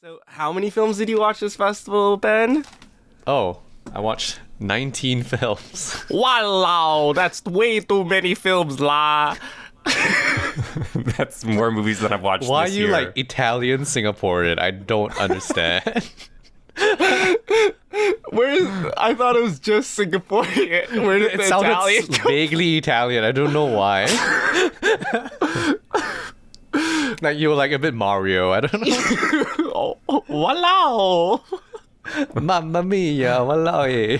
So, how many films did you watch this festival, Ben? Oh, I watched 19 films. Wow, that's way too many films, la. That's more movies than I've watched Why are this you year. like Italian Singaporean? I don't understand. I thought it was just Singaporean. Where did It the sounded Italian come? vaguely Italian. I don't know why. Like you were like a bit Mario. I don't know. Oh, wow. Mamma mia, walao.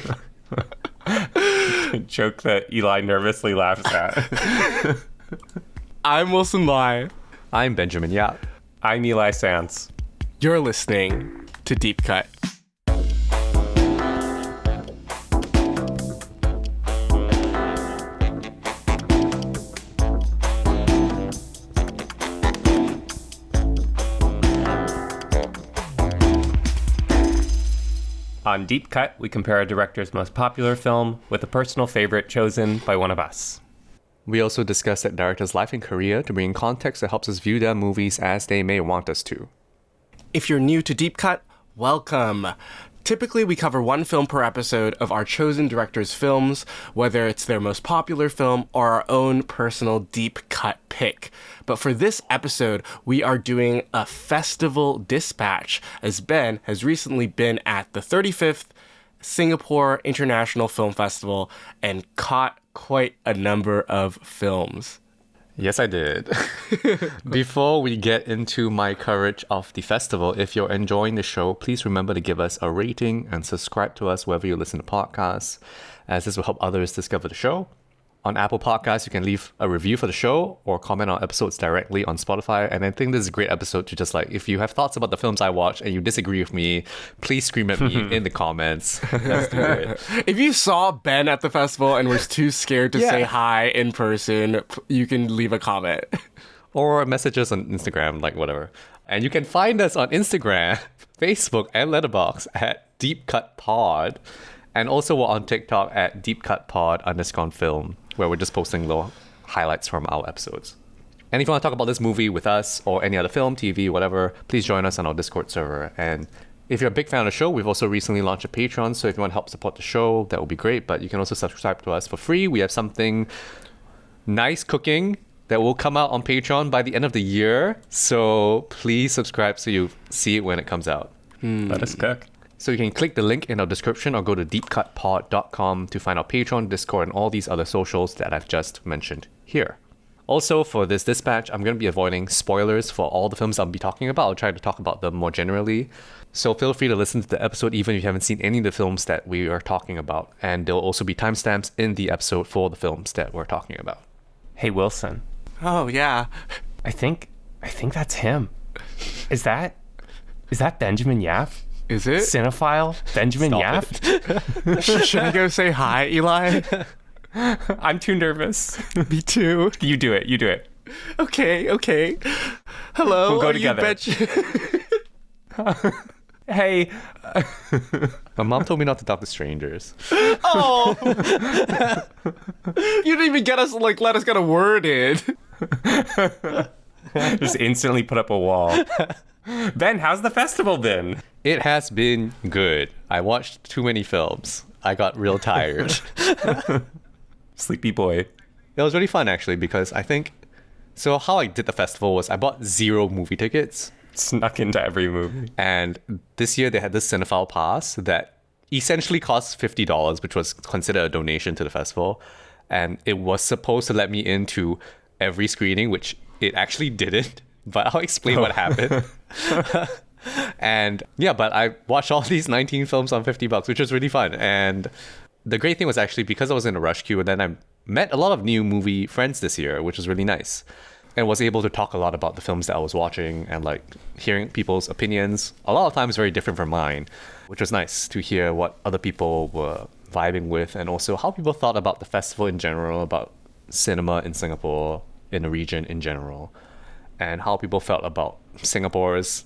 Joke that Eli nervously laughs at. I'm Wilson Lai. I'm Benjamin Yap. I'm Eli Sands. You're listening to Deep Cut. On Deep Cut, we compare a director's most popular film with a personal favorite chosen by one of us. We also discuss that director's life in Korea to bring context that helps us view their movies as they may want us to. If you're new to Deep Cut, welcome. Typically, we cover one film per episode of our chosen director's films, whether it's their most popular film or our own personal deep cut pick. But for this episode, we are doing a festival dispatch, as Ben has recently been at the 35th Singapore International Film Festival and caught quite a number of films. Yes, I did. Before we get into my coverage of the festival, if you're enjoying the show, please remember to give us a rating and subscribe to us wherever you listen to podcasts, as this will help others discover the show. On Apple Podcasts, you can leave a review for the show or comment on episodes directly on Spotify. And I think this is a great episode to just like, if you have thoughts about the films I watch and you disagree with me, please scream at me in the comments. Let's do it. If you saw Ben at the festival and was too scared to Yeah. say hi in person, you can leave a comment. Or message us on Instagram, like whatever. And you can find us on Instagram, Facebook, and Letterboxd at Deep Cut Pod. And also we're on TikTok at deepcutpod_film, where we're just posting little highlights from our episodes. And if you want to talk about this movie with us or any other film, TV, whatever, please join us on our Discord server. And if you're a big fan of the show, we've also recently launched a Patreon. So if you want to help support the show, that would be great. But you can also subscribe to us for free. We have something nice cooking that will come out on Patreon by the end of the year. So please subscribe so you see it when it comes out. Let us cook. So you can click the link in our description or go to deepcutpod.com to find our Patreon, Discord, and all these other socials that I've just mentioned here. Also, for this dispatch, I'm going to be avoiding spoilers for all the films I'll be talking about. I'll try to talk about them more generally. So feel free to listen to the episode even if you haven't seen any of the films that we are talking about. And there will also be timestamps in the episode for the films that we're talking about. Hey, Wilson. Oh, yeah. I think that's him. Is that Benjamin Yap? Is it? Cinephile Benjamin Yap? Should I go say hi, Eli? I'm too nervous. Me too. You do it. Okay. Hello. We'll go are together. You Hey. My mom told me not to talk to strangers. Oh. You didn't even let us get a word in. Just instantly put up a wall. Ben, how's the festival been? It has been good. I watched too many films. I got real tired. Sleepy boy. It was really fun actually because I think so how I did the festival was I bought 0 movie tickets, Snuck into every movie. and this year they had this cinephile pass that essentially cost $50, which was considered a donation to the festival, and it was supposed to let me into every screening, which it actually didn't, but I'll explain what happened. And yeah, but I watched all these 19 films on $50, which was really fun. And the great thing was actually because I was in a rush queue, and then I met a lot of new movie friends this year, which was really nice. And was able to talk a lot about the films that I was watching and like hearing people's opinions. A lot of times very different from mine, which was nice to hear what other people were vibing with and also how people thought about the festival in general, about cinema in Singapore, in the region in general, and how people felt about Singapore's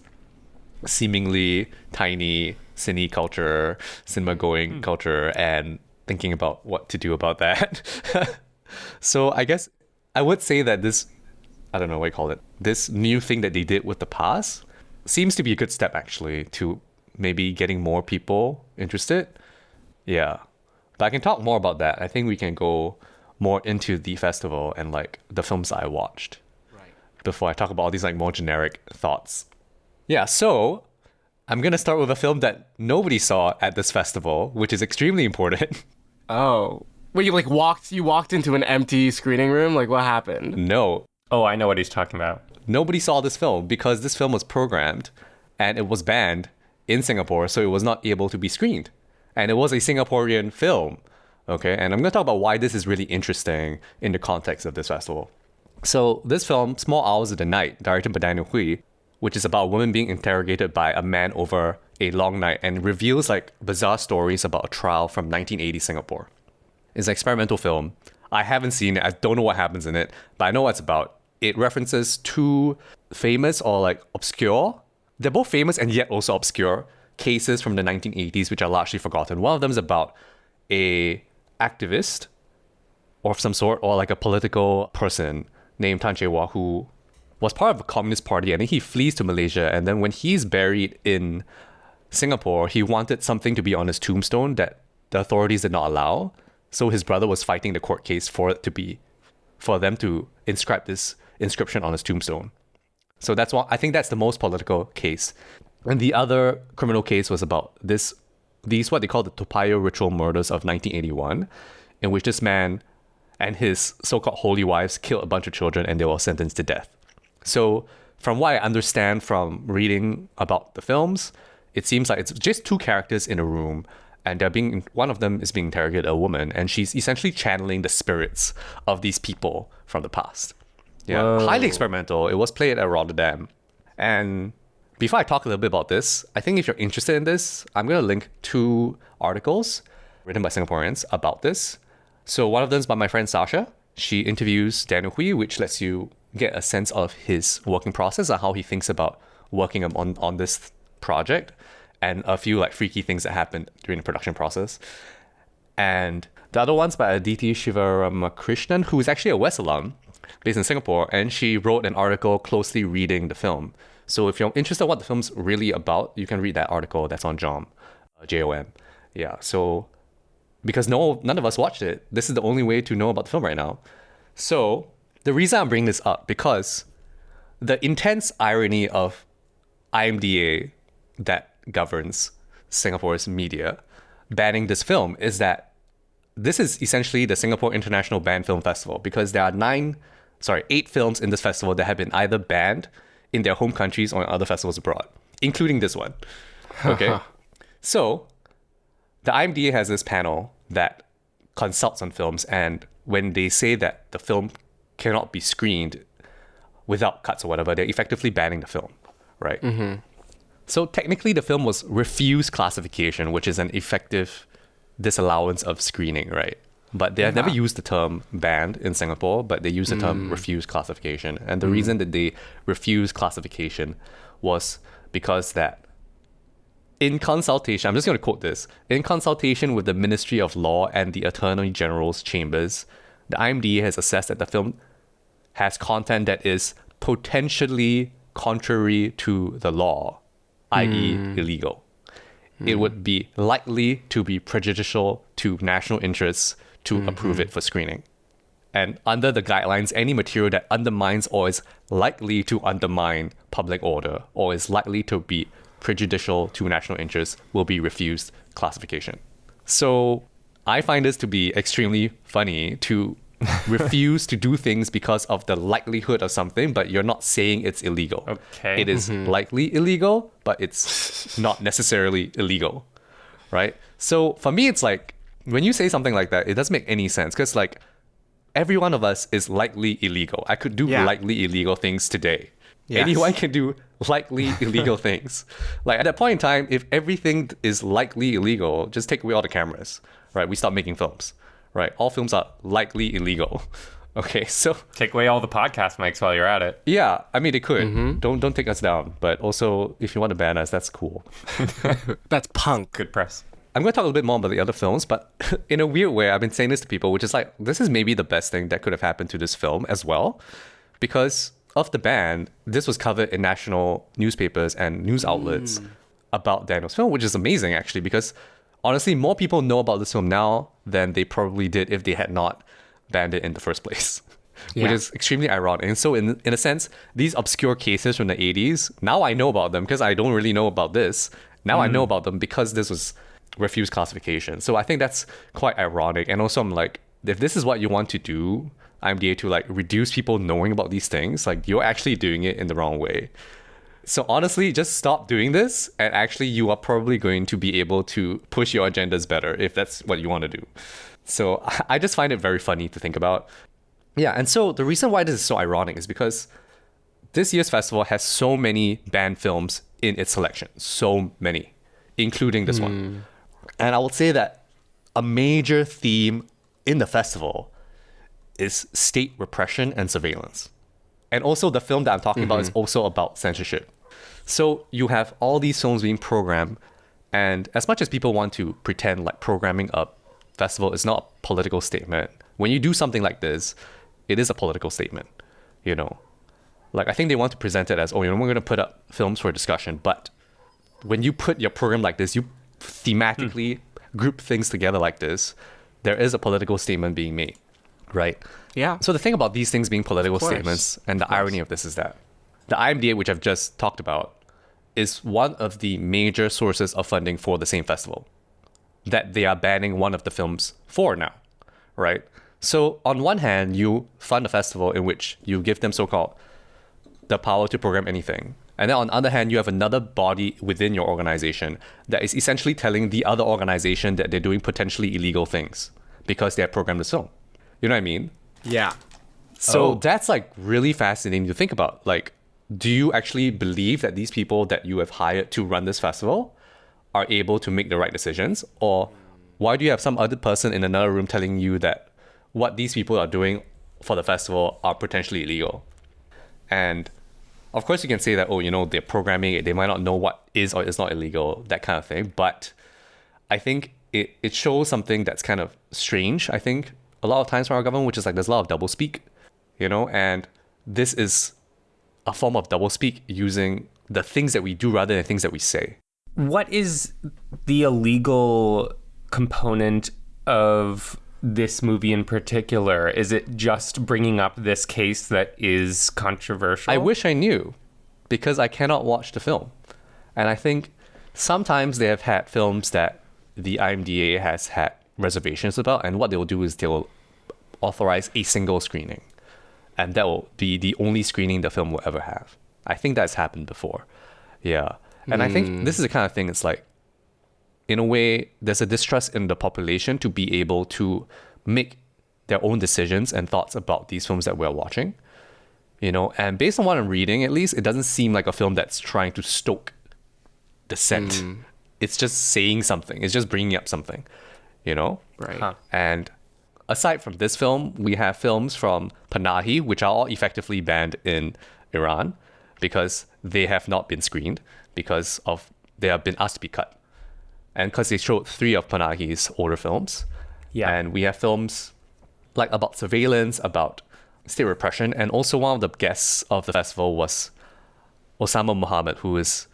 seemingly tiny cine culture, cinema going culture, and thinking about what to do about that. So I guess I would say that this, I don't know what you call it, this new thing that they did with the pass seems to be a good step actually to maybe getting more people interested. Yeah. But I can talk more about that. I think we can go more into the festival and like the films I watched before I talk about all these like more generic thoughts. Yeah, so I'm going to start with a film that nobody saw at this festival, which is extremely important. Oh. Wait, you walked into an empty screening room? Like, what happened? No. Oh, I know what he's talking about. Nobody saw this film because this film was programmed and it was banned in Singapore, so it was not able to be screened. And it was a Singaporean film. Okay, and I'm going to talk about why this is really interesting in the context of this festival. So this film, Small Hours of the Night, directed by Daniel Hui, which is about a woman being interrogated by a man over a long night and reveals like bizarre stories about a trial from 1980 Singapore. It's an experimental film. I haven't seen it. I don't know what happens in it, but I know what it's about. It references two famous or like obscure, they're both famous and yet also obscure cases from the 1980s, which are largely forgotten. One of them is about a activist of some sort or like a political person named Tan Che Wah who was part of the Communist Party and then he flees to Malaysia, and then when he's buried in Singapore, he wanted something to be on his tombstone that the authorities did not allow. So his brother was fighting the court case for them to inscribe this inscription on his tombstone. So that's why I think that's the most political case. And the other criminal case was about these what they call the Topayo ritual murders of 1981, in which this man and his so-called holy wives killed a bunch of children and they were sentenced to death. So from what I understand from reading about the films, it seems like it's just two characters in a room and one of them is being interrogated, a woman, and she's essentially channeling the spirits of these people from the past. Yeah, Whoa. Highly experimental. It was played at Rotterdam. And before I talk a little bit about this, I think if you're interested in this, I'm going to link two articles written by Singaporeans about this. So one of them is by my friend Sasha. She interviews Daniel Hui, which lets you get a sense of his working process and how he thinks about working on this project, and a few like freaky things that happened during the production process. And the other one's by Aditi Shivaramakrishnan, who is actually a West alum based in Singapore, and she wrote an article closely reading the film. So if you're interested in what the film's really about, you can read that article that's on JOM, JOM. Yeah, so because none of us watched it, this is the only way to know about the film right now. So the reason I'm bringing this up, because the intense irony of IMDA that governs Singapore's media banning this film is that this is essentially the Singapore International Banned Film Festival, because there are 8 films in this festival that have been either banned in their home countries or in other festivals abroad, including this one. Okay. So the IMDA has this panel that consults on films, and when they say that the film cannot be screened without cuts or whatever, they're effectively banning the film, right? Mm-hmm. So technically the film was refused classification, which is an effective disallowance of screening, right? But they have never used the term banned in Singapore, but they use the term refused classification. And the reason that they refused classification was because that in consultation, I'm just going to quote this, in consultation with the Ministry of Law and the Attorney General's chambers, the IMDA has assessed that the film has content that is potentially contrary to the law, i.e. illegal. It would be likely to be prejudicial to national interests to approve it for screening. And under the guidelines, any material that undermines or is likely to undermine public order or is likely to be prejudicial to national interests will be refused classification. So I find this to be extremely funny, to refuse to do things because of the likelihood of something, but you're not saying it's illegal. Okay. It is likely illegal, but it's not necessarily illegal, right? So for me, it's like, when you say something like that, it doesn't make any sense, because like every one of us is likely illegal. I could do likely illegal things today. Yes. Anyone can do likely illegal things. Like at that point in time, if everything is likely illegal, just take away all the cameras, right? We stop making films. Right, all films are likely illegal. Okay, so take away all the podcast mics while you're at it. Yeah, I mean they could. Don't take us down. But also, if you want to ban us, that's cool. That's punk. Good press. I'm going to talk a little bit more about the other films, but in a weird way, I've been saying this to people, which is like, this is maybe the best thing that could have happened to this film as well, because of the ban, this was covered in national newspapers and news outlets about Daniel's film, which is amazing actually, because honestly, more people know about this film now than they probably did if they had not banned it in the first place, which is extremely ironic. And so in a sense, these obscure cases from the 80s, now I know about them because I don't really know about this. Now I know about them because this was refused classification. So I think that's quite ironic. And also I'm like, if this is what you want to do, IMDA, to like reduce people knowing about these things, like you're actually doing it in the wrong way. So honestly, just stop doing this, and actually you are probably going to be able to push your agendas better if that's what you want to do. So I just find it very funny to think about. Yeah, and so the reason why this is so ironic is because this year's festival has so many banned films in its selection. So many, including this one. And I would say that a major theme in the festival is state repression and surveillance. And also the film that I'm talking about is also about censorship. So you have all these films being programmed, and as much as people want to pretend like programming a festival is not a political statement, when you do something like this, it is a political statement, you know? Like, I think they want to present it as, oh, you know, we're going to put up films for discussion, but when you put your program like this, you thematically group things together like this, there is a political statement being made, right? Yeah. So the thing about these things being political statements, and the irony of this is that the IMDA, which I've just talked about, is one of the major sources of funding for the same festival that they are banning one of the films for now, right? So on one hand, you fund a festival in which you give them so-called the power to program anything. And then on the other hand, you have another body within your organization that is essentially telling the other organization that they're doing potentially illegal things because they have programmed this film. You know what I mean? Yeah. So that's like really fascinating to think about. Like, do you actually believe that these people that you have hired to run this festival are able to make the right decisions? Or why do you have some other person in another room telling you that what these people are doing for the festival are potentially illegal? And of course you can say that, oh, you know, they're programming it, they might not know what is or is not illegal, that kind of thing. But I think it shows something that's kind of strange, I think, a lot of times from our government, which is like there's a lot of doublespeak, you know, and this is a form of doublespeak using the things that we do rather than things that we say. What is the illegal component of this movie in particular? Is it just bringing up this case that is controversial? I wish I knew, because I cannot watch the film. And I think sometimes they have had films that the IMDA has had reservations about, and what they will do is they will authorize a single screening, and that will be the only screening the film will ever have. I think that's happened before. Yeah. And I think this is the kind of thing, it's like, in a way, there's a distrust in the population to be able to make their own decisions and thoughts about these films that we're watching, you know. And based on what I'm reading, at least, it doesn't seem like a film that's trying to stoke dissent. It's just saying something. It's just bringing up something, you know. Right. And aside from this film, we have films from Panahi, which are all effectively banned in Iran because they have not been screened because of they have been asked to be cut. And because they showed 3 of Panahi's older films. Yeah. And we have films like about surveillance, about state repression. And also one of the guests of the festival was Ossama Mohammed, who is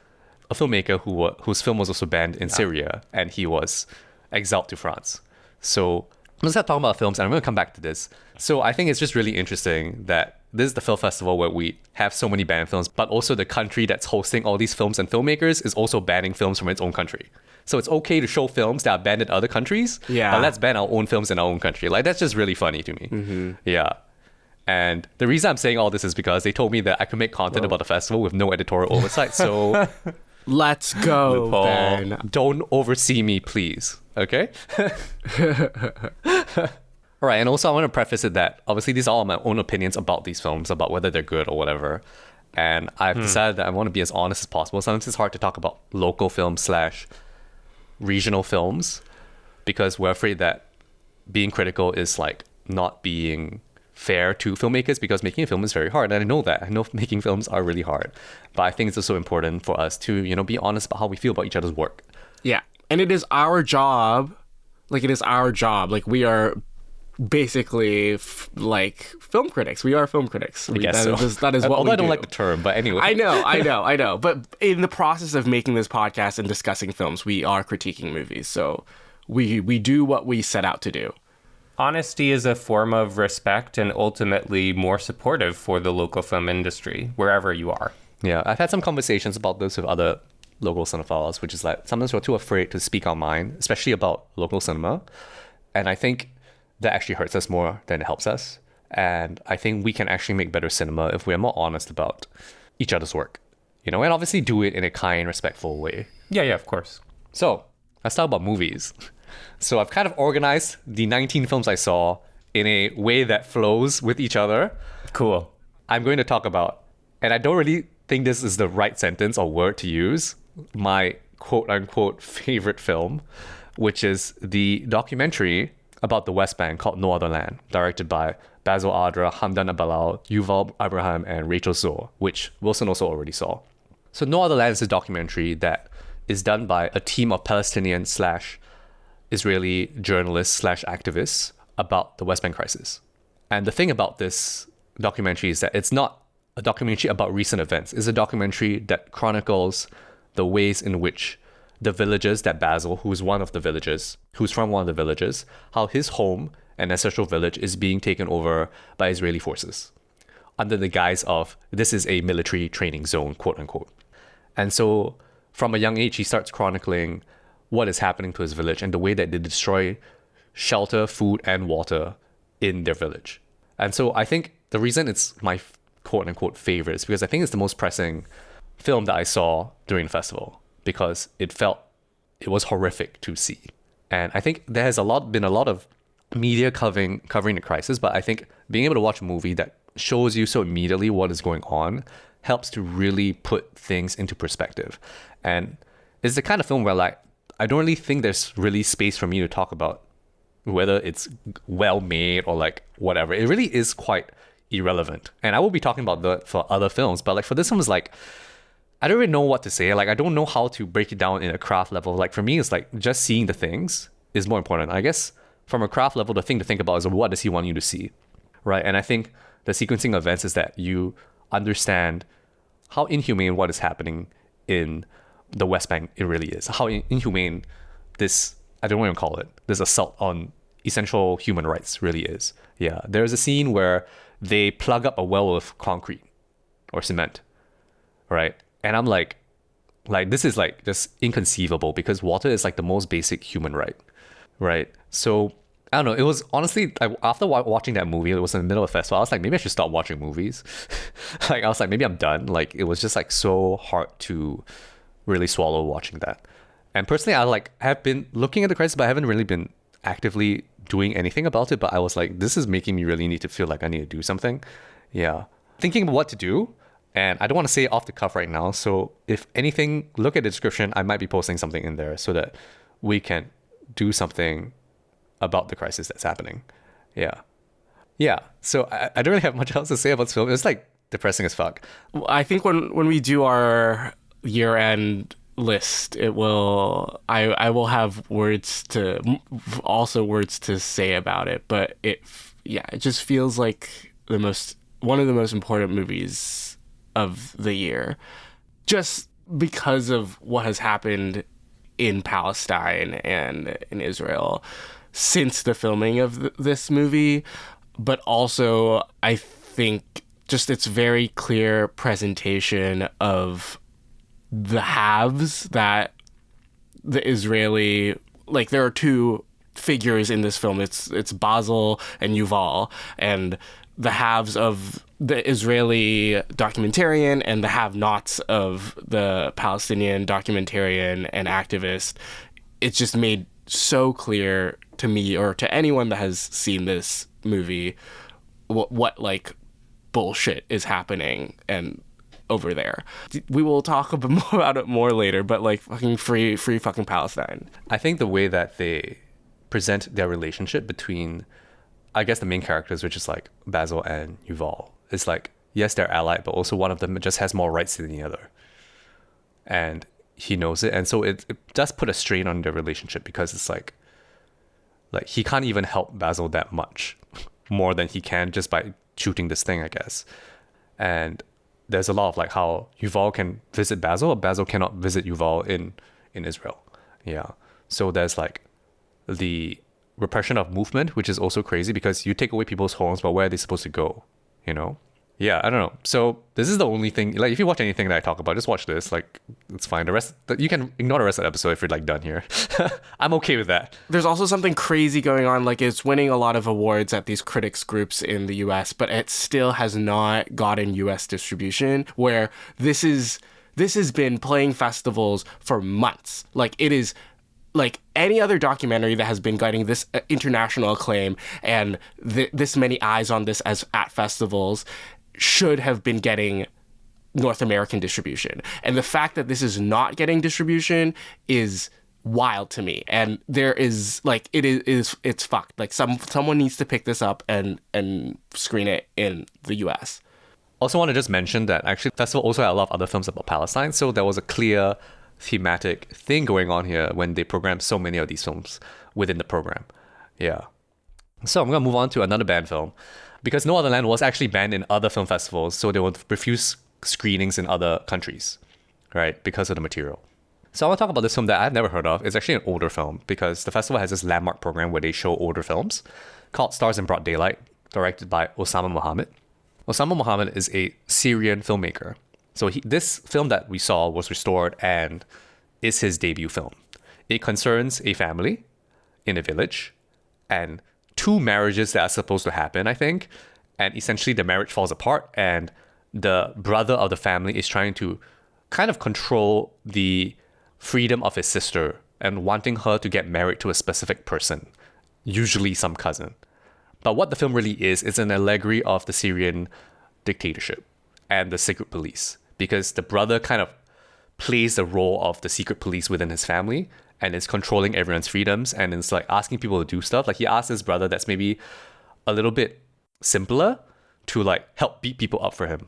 a filmmaker whose film was also banned in Syria. And he was exiled to France. So I'm just talking about films, and I'm going to come back to this. So I think it's just really interesting that this is the film festival where we have so many banned films, but also the country that's hosting all these films and filmmakers is also banning films from its own country. So it's okay to show films that are banned in other countries, but let's ban our own films in our own country. Like, that's just really funny to me. Yeah. And the reason I'm saying all this is because they told me that I could make content about the festival with no editorial oversight. So let's go, Ben. Don't oversee me, please. Okay? All right. And also I want to preface it that obviously these are all my own opinions about these films, about whether they're good or whatever. And I've decided that I want to be as honest as possible. Sometimes it's hard to talk about local films / regional films because we're afraid that being critical is like not being fair to filmmakers, because making a film is very hard. And I know that. I know making films are really hard. But I think it's also important for us to, you know, be honest about how we feel about each other's work. Yeah. And it is our job. Like, we are basically like film critics. We are film critics. guess so. That is what Although we I don't do. like the term, but anyway. I know. But in the process of making this podcast and discussing films, we are critiquing movies. So we do what we set out to do. Honesty is a form of respect and ultimately more supportive for the local film industry, wherever you are. Yeah, I've had some conversations about this with other local cinephiles, which is like sometimes we're too afraid to speak our mind, especially about local cinema. And I think that actually hurts us more than it helps us. And I think we can actually make better cinema if we're more honest about each other's work, and obviously do it in a kind, respectful way. Yeah, of course. So let's talk about movies. So I've kind of organized the 19 films I saw in a way that flows with each other. Cool. I'm going to talk about, and I don't really think this is the right sentence or word to use, my quote unquote favorite film, which is the documentary about the West Bank called No Other Land, directed by Basel, Adra, Hamdan, Ballal, Yuval, Abraham, and Rachel Szor, which Wilson also already saw. So No Other Land is a documentary that is done by a team of Palestinian / Israeli journalists / activists about the West Bank crisis. And the thing about this documentary is that it's not a documentary about recent events. It's a documentary that chronicles the ways in which the villagers that Basel, who's from one of the villages, how his home and ancestral village is being taken over by Israeli forces under the guise of this is a military training zone, quote unquote. And so from a young age, he starts chronicling what is happening to his village and the way that they destroy shelter, food, and water in their village. And so I think the reason it's my quote unquote favorite is because I think it's the most pressing film that I saw during the festival, because it was horrific to see. And I think there has been a lot of media covering the crisis, but I think being able to watch a movie that shows you so immediately what is going on helps to really put things into perspective. And it's the kind of film where like I don't really think there's really space for me to talk about whether it's well made or like whatever. It really is quite irrelevant. And I will be talking about that for other films, but like for this one, it's like I don't really know what to say. Like I don't know how to break it down in a craft level. Like for me, it's like just seeing the things is more important. I guess from a craft level, the thing to think about is what does he want you to see, right? And I think the sequencing of events is that you understand how inhumane what is happening in the West Bank it really is. How inhumane this, I don't want to call it, this assault on essential human rights really is. Yeah, there's a scene where they plug up a well with concrete or cement, right? And I'm like this is like just inconceivable because water is like the most basic human right? So I don't know. It was honestly, after watching that movie, it was in the middle of the festival. I was like, maybe I should stop watching movies. Like I was like, maybe I'm done. Like it was just like so hard to really swallow watching that. And personally, I have been looking at the crisis, but I haven't really been actively doing anything about it. But I was like, this is making me really need to feel like I need to do something. Yeah, thinking about what to do. And I don't want to say it off the cuff right now. So if anything, look at the description. I might be posting something in there so that we can do something about the crisis that's happening. Yeah. So I don't really have much else to say about this film. It's like depressing as fuck. I think when we do our year-end list, I will have words to say about it. But it just feels like one of the most important movies of the year, just because of what has happened in Palestine and in Israel since the filming of this movie, but also I think just its very clear presentation of the haves that the Israeli, like there are two figures in this film. It's Basel and Yuval, and the haves of the Israeli documentarian and the have-nots of the Palestinian documentarian and activist. It's just made so clear to me or to anyone that has seen this movie what like bullshit is happening and over there. We will talk about it more later, but like fucking free fucking Palestine. I think the way that they present their relationship between, I guess, the main characters, which is like Basel and Yuval, is like, yes, they're allied, but also one of them just has more rights than the other. And he knows it. And so it does put a strain on their relationship because it's like, Like, he can't even help Basel that much more than he can just by shooting this thing, I guess. And there's a lot of like how Yuval can visit Basel, but Basel cannot visit Yuval in Israel. Yeah. So there's like the repression of movement, which is also crazy because you take away people's homes, but where are they supposed to go? You know? Yeah, I don't know. So this is the only thing, like, if you watch anything that I talk about, just watch this. Like, it's fine. The rest, you can ignore the rest of the episode if you're like done here. I'm okay with that. There's also something crazy going on. Like, it's winning a lot of awards at these critics groups in the US, but it still has not gotten US distribution, where this has been playing festivals for months. Like, it is like any other documentary that has been getting this international acclaim and this many eyes on this as at festivals should have been getting North American distribution. And the fact that this is not getting distribution is wild to me. And there is like, it's fucked. Like, someone needs to pick this up and screen it in the US. Also want to just mention that actually the festival also had a lot of other films about Palestine. So there was a clear thematic thing going on here when they programmed so many of these films within the program. Yeah. So I'm going to move on to another banned film, because No Other Land was actually banned in other film festivals, so they would refuse screenings in other countries, right, because of the material. So I want to talk about this film that I've never heard of. It's actually an older film, because the festival has this landmark program where they show older films called Stars in Broad Daylight, directed by Ossama Mohammed. Ossama Mohammed is a Syrian filmmaker. So this film that we saw was restored and is his debut film. It concerns a family in a village and two marriages that are supposed to happen, I think. And essentially the marriage falls apart and the brother of the family is trying to kind of control the freedom of his sister and wanting her to get married to a specific person, usually some cousin. But what the film really is an allegory of the Syrian dictatorship and the secret police, because the brother kind of plays the role of the secret police within his family and is controlling everyone's freedoms and is like asking people to do stuff. Like, he asks his brother that's maybe a little bit simpler to like help beat people up for him.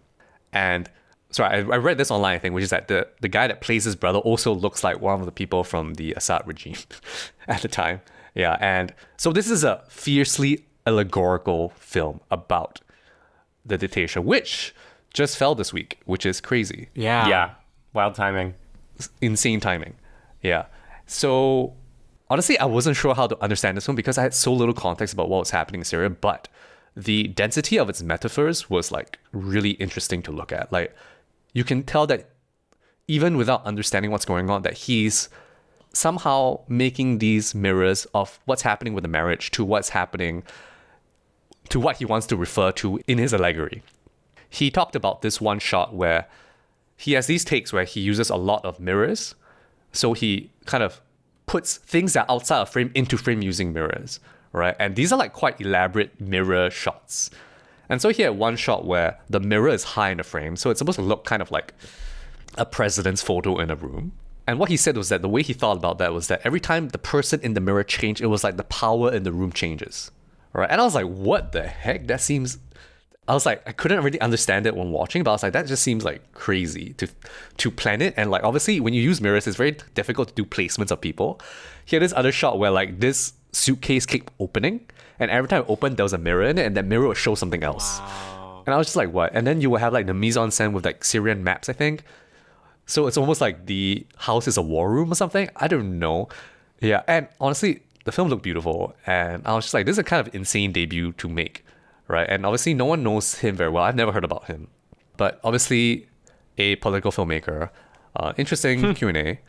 And so I read this online thing, which is that the guy that plays his brother also looks like one of the people from the Assad regime at the time. Yeah, and so this is a fiercely allegorical film about the dictatorship, which just fell this week, which is crazy. Yeah. Wild timing. Insane timing. Yeah. So honestly, I wasn't sure how to understand this one because I had so little context about what was happening in Syria, but the density of its metaphors was like really interesting to look at. Like, you can tell that even without understanding what's going on, that he's somehow making these mirrors of what's happening with the marriage to what's happening to what he wants to refer to in his allegory. He talked about this one shot where he has these takes where he uses a lot of mirrors. So he kind of puts things that are outside of frame into frame using mirrors, right? And these are like quite elaborate mirror shots. And so he had one shot where the mirror is high in the frame. So it's supposed to look kind of like a president's photo in a room. And what he said was that the way he thought about that was that every time the person in the mirror changed, it was like the power in the room changes, right? And I was like, what the heck? I was like, I couldn't really understand it when watching, but I was like, that just seems like crazy to plan it. And like, obviously when you use mirrors, it's very difficult to do placements of people. He had this other shot where like this suitcase kept opening, and every time it opened, there was a mirror in it, and that mirror would show something else. Wow. And I was just like, what? And then you would have like the mise-en-scène with like Syrian maps, I think. So it's almost like the house is a war room or something. I don't know. Yeah, and honestly, the film looked beautiful, and I was just like, this is a kind of insane debut to make. Right, and obviously no one knows him very well. I've never heard about him, but obviously a political filmmaker. Interesting Q&A.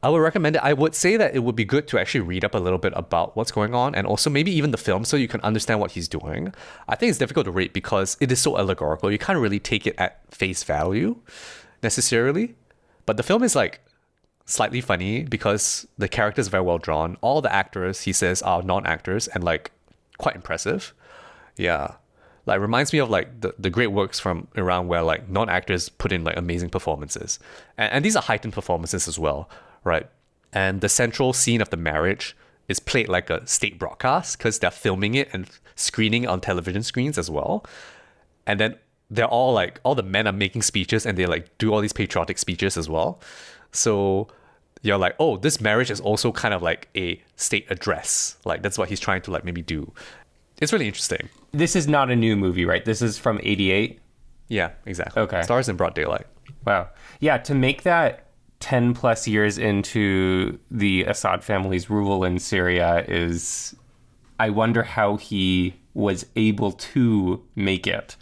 I would recommend it. I would say that it would be good to actually read up a little bit about what's going on, and also maybe even the film, so you can understand what he's doing. I think it's difficult to rate because it is so allegorical. You can't really take it at face value necessarily, but the film is like slightly funny because the characters are very well drawn. All the actors, he says, are non-actors and like quite impressive. Yeah, like reminds me of like the great works from Iran where like non-actors put in like amazing performances, and these are heightened performances as well, right? And the central scene of the marriage is played like a state broadcast because they're filming it and screening it on television screens as well. And then they're all like, all the men are making speeches and they like do all these patriotic speeches as well. So you're like, oh, this marriage is also kind of like a state address. Like that's what he's trying to like maybe do. It's really interesting. This is not a new movie, right? This is from 88? Yeah, exactly. Okay. Stars in broad daylight. Wow. Yeah, to make that 10 plus years into the Assad family's rule in Syria is, I wonder how he was able to make it.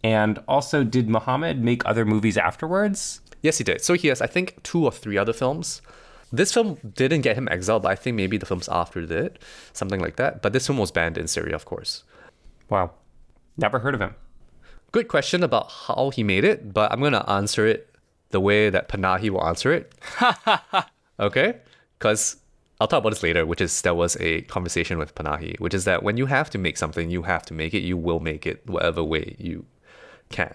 And also, did Mohammed make other movies afterwards? Yes, he did. So he has, I think, 2 or 3 other films. This film didn't get him exiled, but I think maybe the films after did, something like that. But this film was banned in Syria, of course. Wow. Never heard of him. Good question about how he made it, but I'm going to answer it the way that Panahi will answer it. Okay? Because I'll talk about this later, which is there was a conversation with Panahi, which is that when you have to make something, you have to make it. You will make it whatever way you can.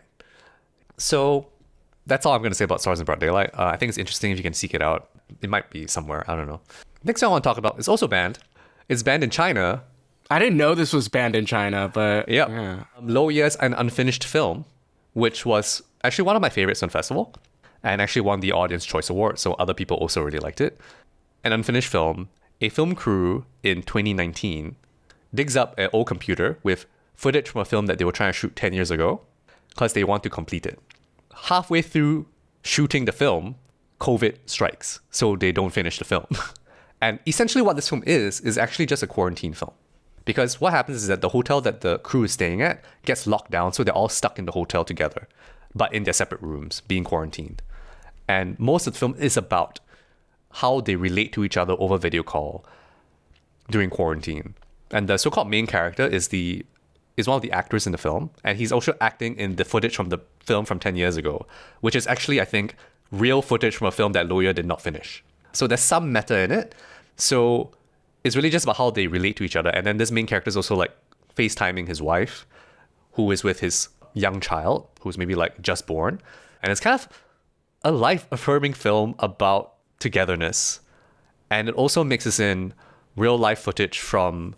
So that's all I'm going to say about Stars in Broad Daylight. I think it's interesting if you can seek it out. It might be somewhere. I don't know. Next thing I want to talk about is also banned. It's banned in China. I didn't know this was banned in China, but Yep. yeah. Low Years, an unfinished film, which was actually one of my favorites on festival and actually won the Audience Choice Award. So other people also really liked it. An unfinished film, a film crew in 2019 digs up an old computer with footage from a film that they were trying to shoot 10 years ago because they want to complete it. Halfway through shooting the film, COVID strikes, so they don't finish the film. And essentially what this film is actually just a quarantine film. Because what happens is that the hotel that the crew is staying at gets locked down, so they're all stuck in the hotel together, but in their separate rooms, being quarantined. And most of the film is about how they relate to each other over video call during quarantine. And the so-called main character is one of the actors in the film, and he's also acting in the footage from the film from 10 years ago, which is actually, I think, real footage from a film that Lawyer did not finish. So there's some meta in it. So it's really just about how they relate to each other. And then this main character is also like FaceTiming his wife, who is with his young child, who's maybe like just born. And it's kind of a life-affirming film about togetherness. And it also mixes in real life footage from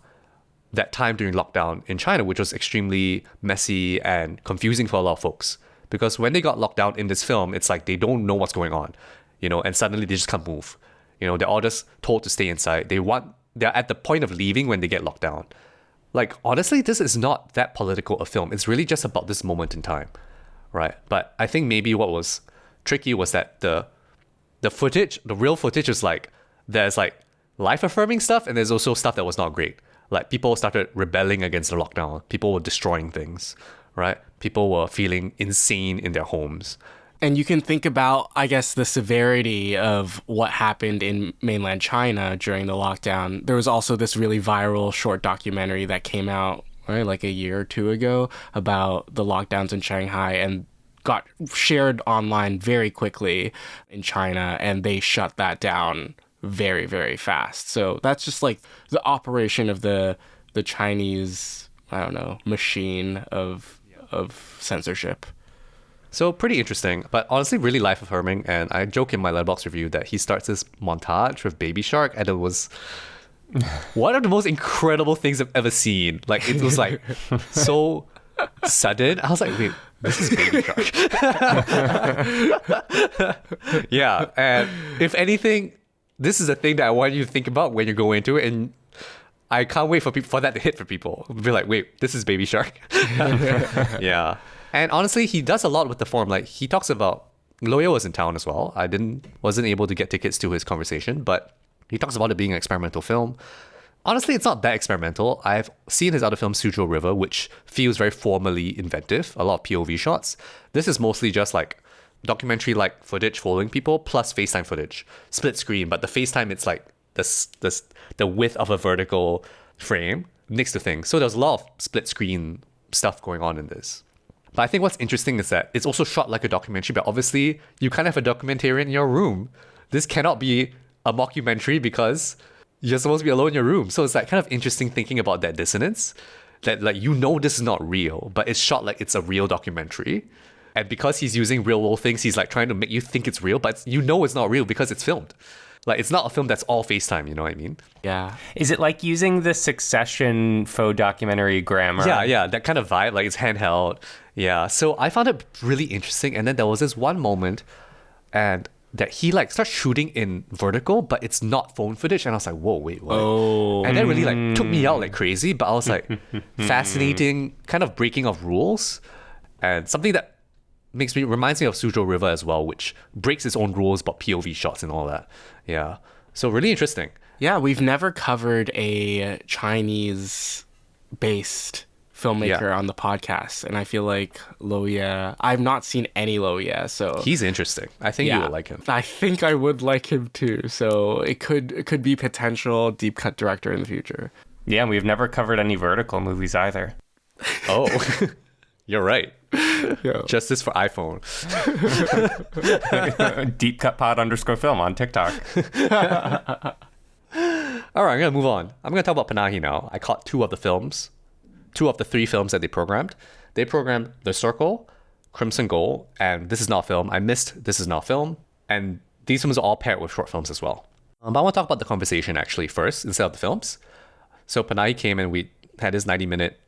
that time during lockdown in China, which was extremely messy and confusing for a lot of folks. Because when they got locked down in this film, it's like they don't know what's going on, and suddenly they just can't move. They're all just told to stay inside. They're at the point of leaving when they get locked down. Like, honestly, this is not that political a film. It's really just about this moment in time, right? But I think maybe what was tricky was that the footage, the real footage is like, there's like life-affirming stuff and there's also stuff that was not great. Like, people started rebelling against the lockdown. People were destroying things, right? People were feeling insane in their homes. And you can think about, I guess, the severity of what happened in mainland China during the lockdown. There was also this really viral short documentary that came out, right, like a year or two ago about the lockdowns in Shanghai and got shared online very quickly in China, and they shut that down very, very fast. So that's just like the operation of the Chinese, I don't know, machine of censorship. So pretty interesting, but honestly really life-affirming. And I joke in my Letterboxd review that he starts this montage with Baby Shark, and it was one of the most incredible things I've ever seen. Like, it was like so sudden. I was like, wait, this is Baby Shark. Yeah, and if anything, this is a thing that I want you to think about when you go into it, and I can't wait for that to hit for people. Be like, wait, this is Baby Shark. Yeah. And honestly, he does a lot with the form. Like, he talks about, Loya was in town as well. I wasn't able to get tickets to his conversation, but he talks about it being an experimental film. Honestly, it's not that experimental. I've seen his other film, Suzhou River, which feels very formally inventive, a lot of POV shots. This is mostly just like documentary-like footage following people, plus FaceTime footage. Split screen, but the FaceTime, it's like the width of a vertical frame next to things. So there's a lot of split screen stuff going on in this. But I think what's interesting is that it's also shot like a documentary, but obviously you can't have a documentarian in your room. This cannot be a mockumentary because you're supposed to be alone in your room. So it's like kind of interesting thinking about that dissonance, that like, this is not real, but it's shot like it's a real documentary. And because he's using real world things, he's like trying to make you think it's real, but it's not real because it's filmed. Like, it's not a film that's all FaceTime, you know what I mean? Yeah. Is it like using the Succession faux documentary grammar? Yeah, that kind of vibe, like it's handheld. Yeah, so I found it really interesting. And then there was this one moment, and that he like starts shooting in vertical, but it's not phone footage. And I was like, whoa, wait, what? Oh. And that really like took me out like crazy. But I was like, fascinating, kind of breaking of rules, and something that reminds me of Suzhou River as well, which breaks its own rules about POV shots and all that. Yeah, so really interesting. Yeah, we've never covered a Chinese-based filmmaker on the podcast, and I feel like Loya, I've not seen any Loya, so He's interesting. I think you will like him. I think I would like him too, so it could be potential deep cut director in the future. Yeah, we've never covered any vertical movies either. Oh, you're right. Yeah. Justice for iPhone. Deepcutpod_film on TikTok. All right, I'm going to move on. I'm going to talk about Panahi now. I caught two of the 3 films that they programmed. They programmed The Circle, Crimson Goal, and This Is Not Film. I missed This Is Not Film. And these films are all paired with short films as well. But I want to talk about the conversation actually first instead of the films. So Panahi came and we had this 90-minute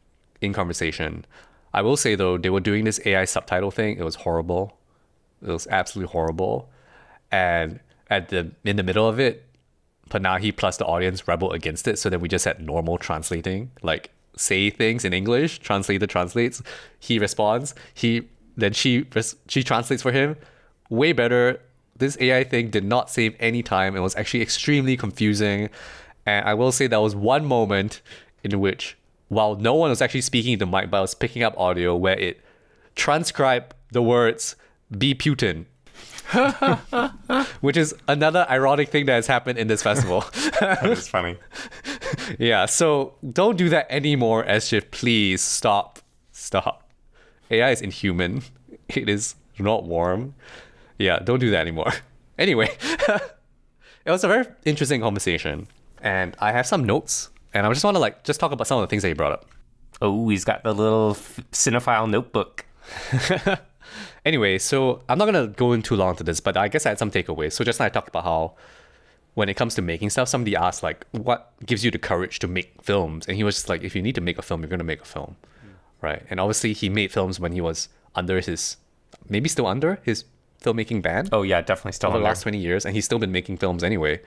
in-conversation. I will say, though, they were doing this AI subtitle thing. It was horrible. It was absolutely horrible. And in the middle of it, Panahi plus the audience rebelled against it. So then we just had normal translating, like say things in English, translator translates, he responds, she translates for him. Way better. This AI thing did not save any time. It was actually extremely confusing. And I will say there was one moment in which, while no one was actually speaking to the mic, but I was picking up audio where it transcribed the words, be Putin. Which is another ironic thing that has happened in this festival. That is funny. Yeah, so don't do that anymore, SGIF. Please stop. AI is inhuman. It is not warm. Yeah, don't do that anymore. Anyway, it was a very interesting conversation, and I have some notes, and I just want to just talk about some of the things that he brought up. Oh, he's got the little cinephile notebook. Anyway, so I'm not going to go in too long to this, but I guess I had some takeaways. So just now I talked about how when it comes to making stuff, somebody asked, what gives you the courage to make films? And he was just like, if you need to make a film, you're going to make a film, right? And obviously he made films when he was maybe still under his filmmaking ban. Oh yeah, definitely still over under. the last 20 years. And he's still been making films anyway.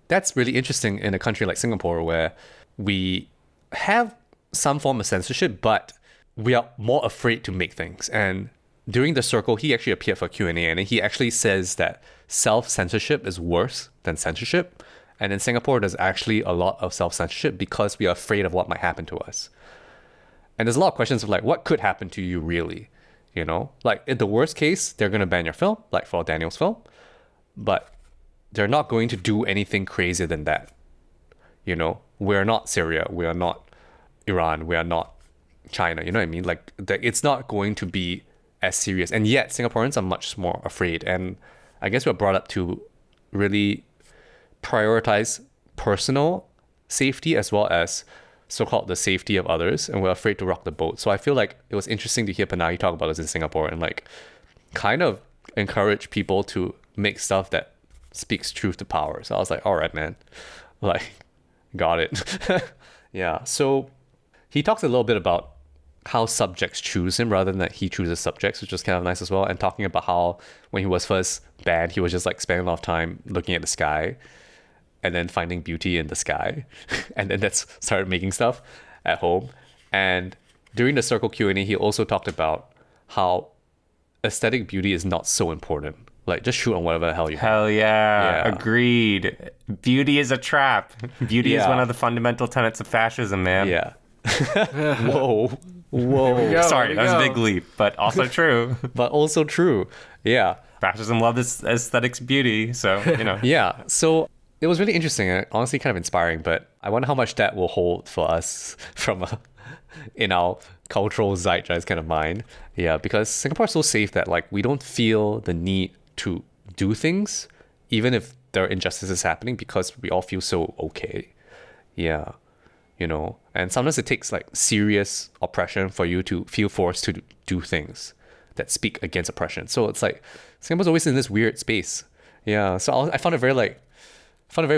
That's really interesting in a country like Singapore, where we have some form of censorship, but we are more afraid to make things. And during The Circle, he actually appeared for Q&A, and he actually says that self-censorship is worse than censorship. And in Singapore, there's actually a lot of self-censorship because we are afraid of what might happen to us. And there's a lot of questions of what could happen to you really? You know, in the worst case, they're going to ban your film, like for Daniel's film, but they're not going to do anything crazier than that. You know, we're not Syria, we are not Iran, we are not China, you know what I mean? It's not going to be as serious, and yet Singaporeans are much more afraid. And I guess we're brought up to really prioritize personal safety as well as so-called the safety of others, and we're afraid to rock the boat. So I feel like it was interesting to hear Panahi talk about this in Singapore and kind of encourage people to make stuff that speaks truth to power. So I was like, all right, man, got it. Yeah, so he talks a little bit about how subjects choose him rather than that he chooses subjects, which is kind of nice as well. And talking about how when he was first banned, he was just spending a lot of time looking at the sky and then finding beauty in the sky. And then that's started making stuff at home. And during the Circle Q&A, he also talked about how aesthetic beauty is not so important. Just shoot on whatever the hell you have. Hell yeah. Yeah. Agreed. Beauty is a trap. Beauty is Yeah. one of the fundamental tenets of fascism, man. Yeah. Whoa. Sorry, that was a big leap, but also true. But also true. Yeah. Fascism loved its aesthetics beauty, so, you know. Yeah. So it was really interesting and honestly kind of inspiring, but I wonder how much that will hold for us in our cultural zeitgeist kind of mind. Yeah, because Singapore is so safe that we don't feel the need to do things, even if there are injustices happening, because we all feel so okay. Yeah. You know, and sometimes it takes serious oppression for you to feel forced to do things that speak against oppression. So it's Singapore's always in this weird space. Yeah. So I found it very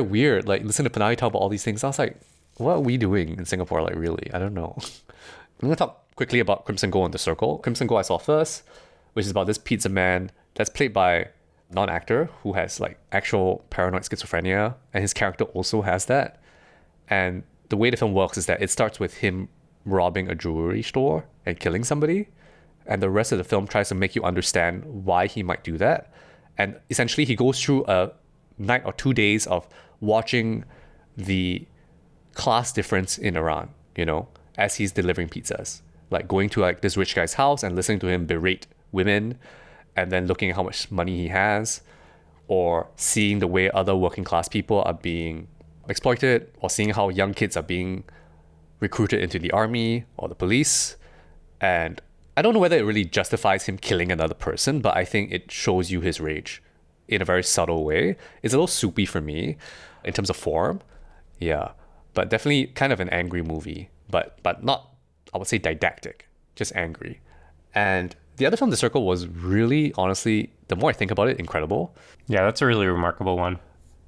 weird. Listen to Panahi talk about all these things. I was like, what are we doing in Singapore? Really, I don't know. I'm gonna talk quickly about Crimson Goal and The Circle. Crimson Goal I saw first, which is about this pizza man that's played by non-actor who has like actual paranoid schizophrenia, and his character also has that. And the way the film works is that it starts with him robbing a jewelry store and killing somebody, and the rest of the film tries to make you understand why he might do that. And essentially he goes through a night or 2 days of watching the class difference in Iran, you know, as he's delivering pizzas, like going to like this rich guy's house and listening to him berate women, and then looking at how much money he has, or seeing the way other working class people are being exploited, or seeing how young kids are being recruited into the army or the police. And I don't know whether it really justifies him killing another person, but I think it shows you his rage in a very subtle way. It's a little soupy for me in terms of form. Yeah. But definitely kind of an angry movie, but not, I would say, didactic, just angry. And the other film, The Circle, was really, honestly, the more I think about it, incredible. Yeah, that's a really remarkable one.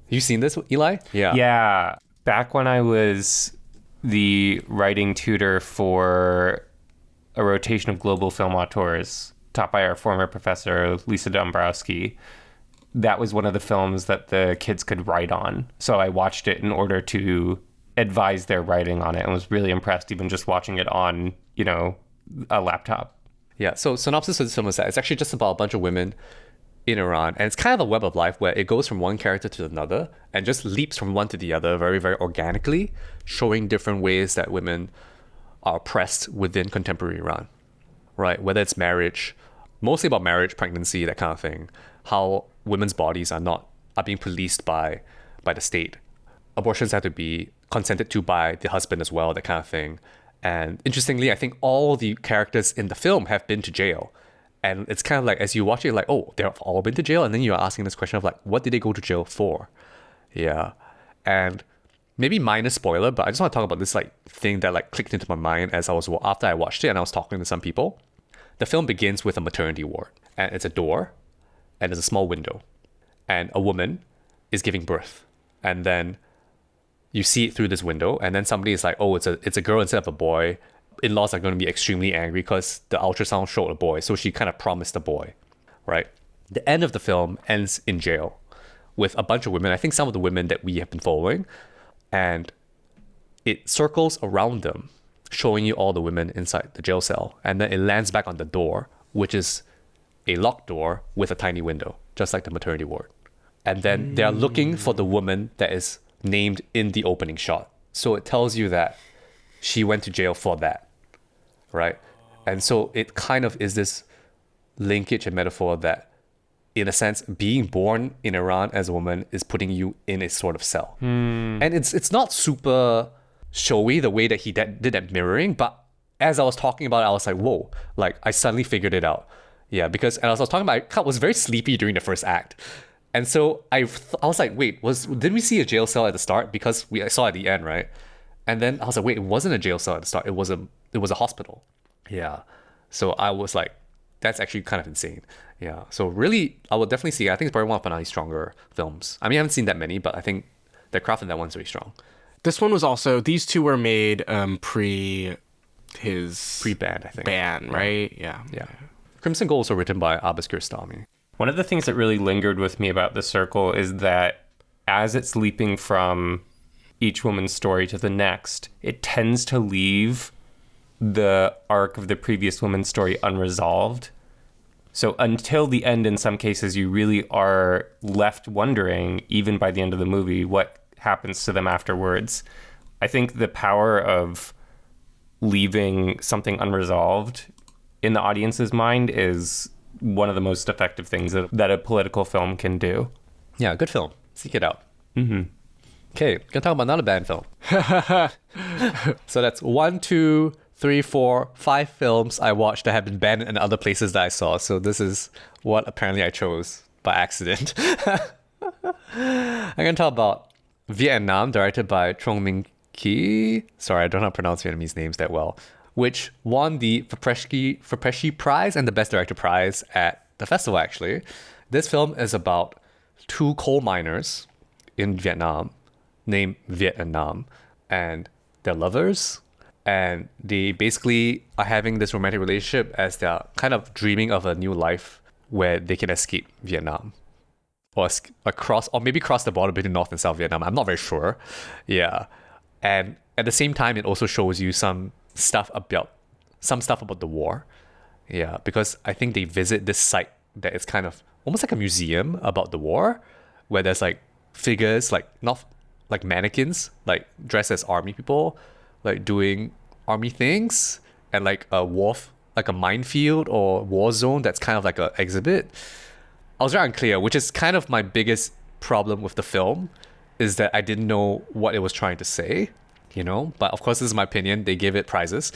You seen this, Eli? Yeah. Yeah. Back when I was the writing tutor for a rotation of global film auteurs taught by our former professor, Lisa Dombrowski, that was one of the films that the kids could write on. So I watched it in order to advise their writing on it, and was really impressed even just watching it on, you know, a laptop. Yeah, so synopsis of this film is that it's actually just about a bunch of women in Iran, and it's kind of a web of life where it goes from one character to another and just leaps from one to the other very, very organically, showing different ways that women are oppressed within contemporary Iran, right? Whether it's marriage, mostly about marriage, pregnancy, that kind of thing, how women's bodies are being policed by the state. Abortions have to be consented to by the husband as well, that kind of thing. And interestingly, I think all the characters in the film have been to jail. And it's kind of like, as you watch it, like, oh, they've all been to jail. And then you're asking this question of like, what did they go to jail for? Yeah. And maybe minor spoiler, but I just want to talk about this like thing that like clicked into my mind after I watched it and I was talking to some people. The film begins with a maternity ward, and it's a door, and there's a small window, and a woman is giving birth. And then you see it through this window, and then somebody is like, oh, it's a girl instead of a boy. In-laws are going to be extremely angry because the ultrasound showed a boy, so she kind of promised a boy, right? The end of the film ends in jail with a bunch of women, I think some of the women that we have been following, and it circles around them, showing you all the women inside the jail cell, and then it lands back on the door, which is a locked door with a tiny window, just like the maternity ward. And then they are looking for the woman that is named in the opening shot. So it tells you that she went to jail for that, right? And so it kind of is this linkage and metaphor that, in a sense, being born in Iran as a woman is putting you in a sort of cell. And it's not super showy the way that he did that mirroring, but as I was talking about it, I was like, whoa, like I suddenly figured it out. Yeah, because as I was talking about, I was very sleepy during the first act. And so I was like, wait, did we see a jail cell at the start? Because I saw at the end, right? And then I was like, wait, it wasn't a jail cell at the start. It was a hospital. Yeah. So I was like, that's actually kind of insane. Yeah. So really, I would definitely see. I think it's probably one of Panahi's stronger films. I mean, I haven't seen that many, but I think the craft in that one's very strong. This one was also, these two were made pre his Pre-ban, I think. ban, right? Yeah. Crimson Gold also written by Abbas Kiarostami. One of the things that really lingered with me about The Circle is that as it's leaping from each woman's story to the next, it tends to leave the arc of the previous woman's story unresolved. So until the end, in some cases, you really are left wondering, even by the end of the movie, what happens to them afterwards. I think the power of leaving something unresolved in the audience's mind is one of the most effective things that a political film can do. Yeah, good film. Seek it out. Okay, gonna talk about another band film. So that's 1, 2, 3, 4, 5 films I watched that have been banned in other places that I saw. So this is what apparently I chose by accident. I'm gonna talk about Viet and Nam, directed by Truong Minh Quy. Sorry, I don't know how to pronounce Vietnamese names that well. Which won the Fapreshi Prize and the Best Director Prize at the festival, actually. This film is about two coal miners in Vietnam named Viet and Nam, and they're lovers, and they basically are having this romantic relationship as they're kind of dreaming of a new life where they can escape Vietnam. or across, or maybe cross the border between North and South Vietnam. I'm not very sure. Yeah. And at the same time, it also shows you some stuff about the war. Yeah, because I think they visit this site that is kind of almost like a museum about the war, where there's like figures, like not like mannequins, like dressed as army people, like doing army things, and like a like a minefield or war zone that's kind of like an exhibit. I was very unclear, which is kind of my biggest problem with the film, is that I didn't know what it was trying to say, you know? But of course, this is my opinion. They gave it prizes.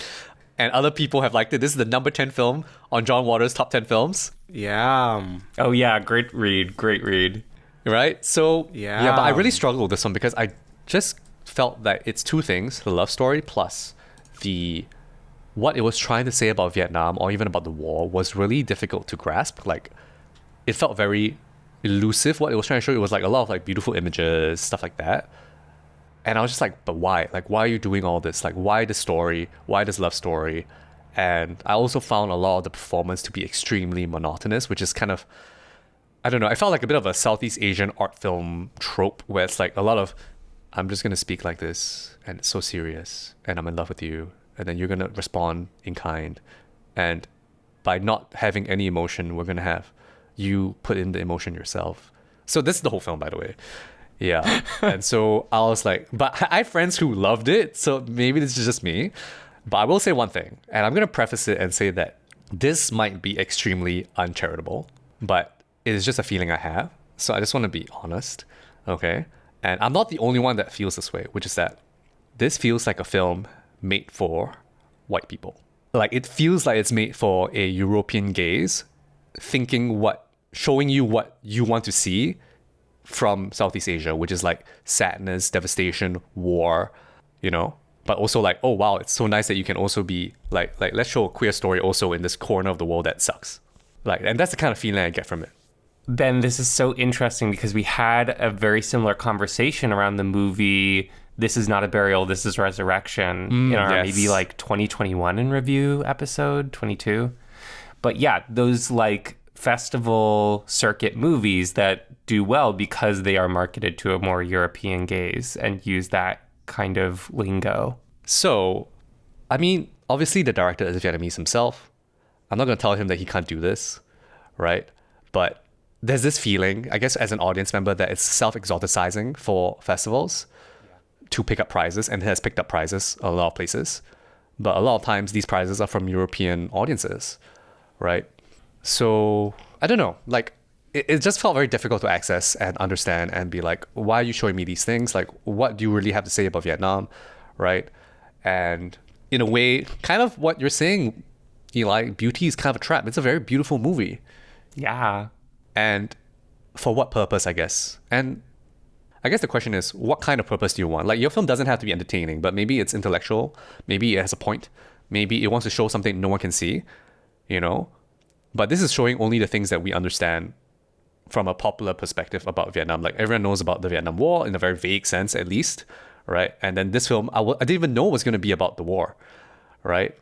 And other people have liked it. This is the number 10 film on John Waters' top 10 films. Yeah. Oh, yeah. Great read. Great read. Right? So, Yeah. But I really struggled with this one because I just felt that it's two things, the love story plus what it was trying to say about Vietnam or even about the war was really difficult to grasp. Like, it felt very elusive. What it was trying to show, it was like a lot of like beautiful images, stuff like that. And I was just like, but why? Like, why are you doing all this? Like, why this story? Why this love story? And I also found a lot of the performance to be extremely monotonous, which is kind of, I don't know, I felt like a bit of a Southeast Asian art film trope where it's like a lot of, I'm just going to speak like this and it's so serious and I'm in love with you. And then you're going to respond in kind. And by not having any emotion, we're going to have you put in the emotion yourself. So this is the whole film, by the way. Yeah. And so I was like, but I have friends who loved it, so maybe this is just me. But I will say one thing, and I'm going to preface it and say that this might be extremely uncharitable, but it is just a feeling I have. So I just want to be honest, okay? And I'm not the only one that feels this way, which is that this feels like a film made for white people. Like, it feels like it's made for a European gaze, showing you what you want to see from Southeast Asia, which is like sadness, devastation, war, you know, but also like, oh wow, it's so nice that you can also be like let's show a queer story also in this corner of the world that sucks. Like, and that's the kind of feeling I get from it. Ben, this is so interesting because we had a very similar conversation around the movie This Is Not a Burial, This Is Resurrection in our maybe like 2021 in review episode 22. But yeah, those like festival circuit movies that do well because they are marketed to a more European gaze and use that kind of lingo. So, I mean, obviously the director is Vietnamese himself. I'm not going to tell him that he can't do this, right? But there's this feeling, I guess, as an audience member, that it's self-exoticizing for festivals to pick up prizes, and it has picked up prizes a lot of places. But a lot of times these prizes are from European audiences, right? So, I don't know, like, it just felt very difficult to access and understand and be like, why are you showing me these things? Like, what do you really have to say about Vietnam, right? And in a way, kind of what you're saying, Eli, beauty is kind of a trap. It's a very beautiful movie. Yeah. And for what purpose, I guess? And I guess the question is, what kind of purpose do you want? Like, your film doesn't have to be entertaining, but maybe it's intellectual. Maybe it has a point. Maybe it wants to show something no one can see, you know? But this is showing only the things that we understand from a popular perspective about Vietnam. Like, everyone knows about the Vietnam War in a very vague sense, at least, right? And then this film, I didn't even know it was going to be about the war, right?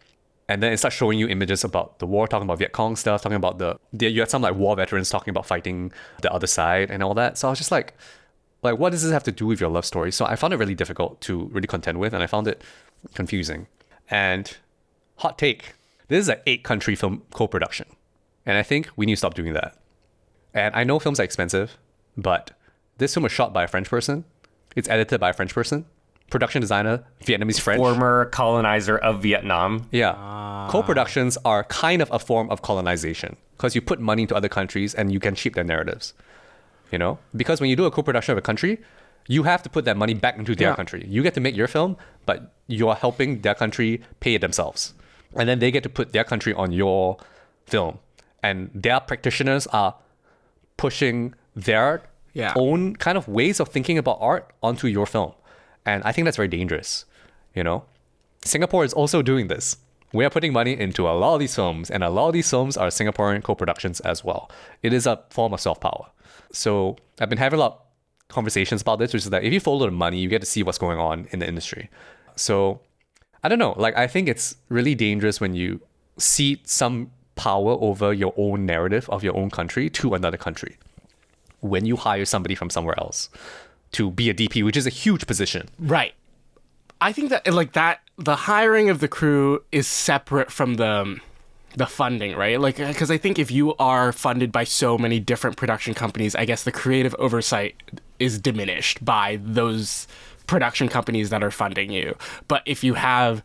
And then it starts showing you images about the war, talking about Viet Cong stuff, talking about you had some like war veterans talking about fighting the other side and all that. So I was just like, what does this have to do with your love story? So I found it really difficult to really contend with, and I found it confusing. And hot take, this is an 8-country film co-production. And I think we need to stop doing that. And I know films are expensive, but this film was shot by a French person. It's edited by a French person. Production designer, Vietnamese French. Former colonizer of Vietnam. Yeah. Co-productions are kind of a form of colonization because you put money into other countries and you can shape their narratives, you know? Because when you do a co-production of a country, you have to put that money back into their country. You get to make your film, but you are helping their country pay it themselves. And then they get to put their country on your film. And their practitioners are pushing their own kind of ways of thinking about art onto your film. And I think that's very dangerous, you know? Singapore is also doing this. We are putting money into a lot of these films, and a lot of these films are Singaporean co-productions as well. It is a form of soft power. So I've been having a lot of conversations about this, which is that if you follow the money, you get to see what's going on in the industry. So I don't know, like, I think it's really dangerous when you cede some power over your own narrative of your own country to another country. when you hire somebody from somewhere else to be a DP, which is a huge position. Right. I think that like that the hiring of the crew is separate from the funding, right? Like, because I think if you are funded by so many different production companies, I guess the creative oversight is diminished by those production companies that are funding you. But if you have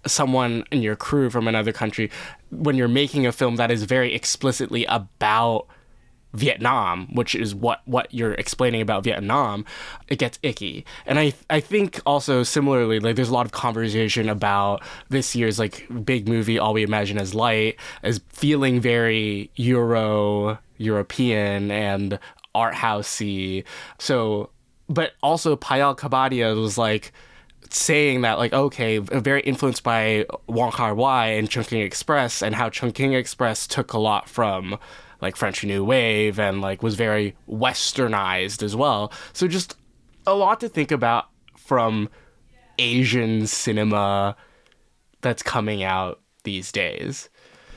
someone in your crew from another country, when you're making a film that is very explicitly about Vietnam, which is what you're explaining about Vietnam, it gets icky. And I think also similarly, like there's a lot of conversation about this year's like big movie, All We Imagine as Light, as feeling very European and art housey. So, but also Payal Kabadia was like saying that like, okay, very influenced by Wong Kar-wai and Chungking Express, and how Chungking Express took a lot from like French New Wave and like was very westernized as well. So just a lot to think about from Asian cinema that's coming out these days.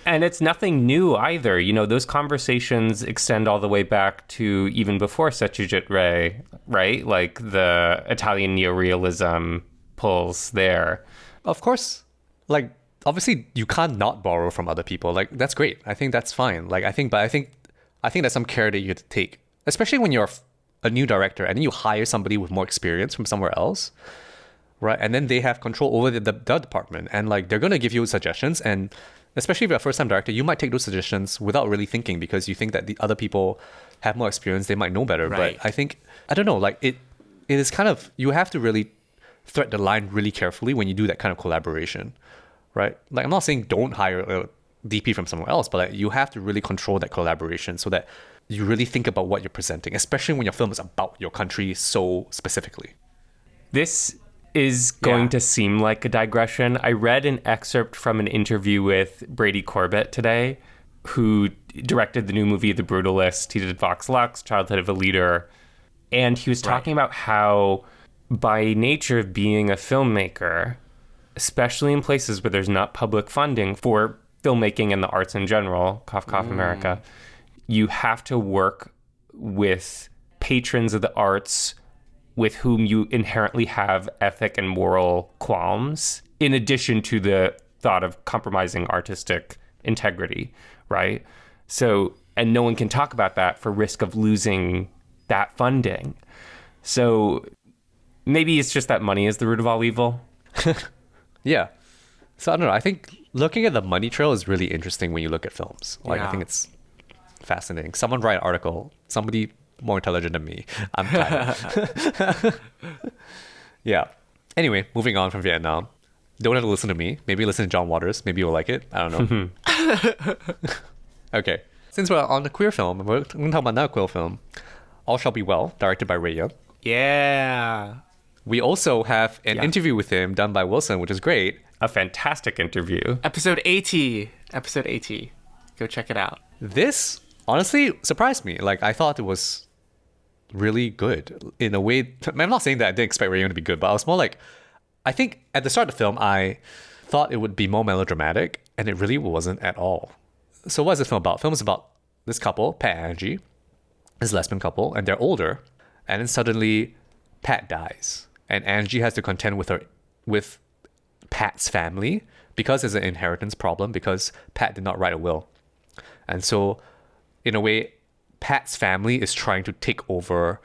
And it's nothing new either. You know, those conversations extend all the way back to even before Satyajit Ray, right? Like the Italian neorealism pulls there. Of course, like obviously you can't not borrow from other people. Like that's great. I think that's fine. Like I think there's some care that you have to take, especially when you're a new director and then you hire somebody with more experience from somewhere else, right? And then they have control over the department, and like they're gonna give you suggestions, and especially if you're a first-time director, you might take those suggestions without really thinking because you think that the other people have more experience, they might know better. Right. But I think, I don't know, like it is kind of, you have to really thread the line really carefully when you do that kind of collaboration, right? Like I'm not saying don't hire a DP from somewhere else, but like you have to really control that collaboration so that you really think about what you're presenting, especially when your film is about your country so specifically. This is going to seem like a digression. I read an excerpt from an interview with Brady Corbett today, who directed the new movie The Brutalist. He did Vox Lux, Childhood of a Leader, and he was talking about how by nature of being a filmmaker, especially in places where there's not public funding for filmmaking and the arts in general, cough, cough, America, you have to work with patrons of the arts with whom you inherently have ethic and moral qualms, in addition to the thought of compromising artistic integrity, right? So, and no one can talk about that for risk of losing that funding. So maybe it's just that money is the root of all evil. Yeah. So I don't know. I think looking at the money trail is really interesting when you look at films. Like I think it's fascinating. Someone write an article. Somebody more intelligent than me. I'm tired. Yeah. Anyway, moving on from Vietnam. Don't have to listen to me. Maybe listen to John Waters. Maybe you'll like it. I don't know. Okay. Since we're on the queer film, we're going to talk about another queer film, All Shall Be Well, directed by Ray Yeung. Yeah. We also have an interview with him done by Wilson, which is great. A fantastic interview. Episode 80. Go check it out. This honestly surprised me. Like I thought it was really good in a way. I'm not saying that I didn't expect Ray Yeung to be good, but I was more like, I think at the start of the film, I thought it would be more melodramatic, and it really wasn't at all. So what is this film about? The film is about this couple, Pat and Angie, this lesbian couple, and they're older, and then suddenly Pat dies, and Angie has to contend with Pat's family because there's an inheritance problem because Pat did not write a will. And so in a way, Pat's family is trying to take over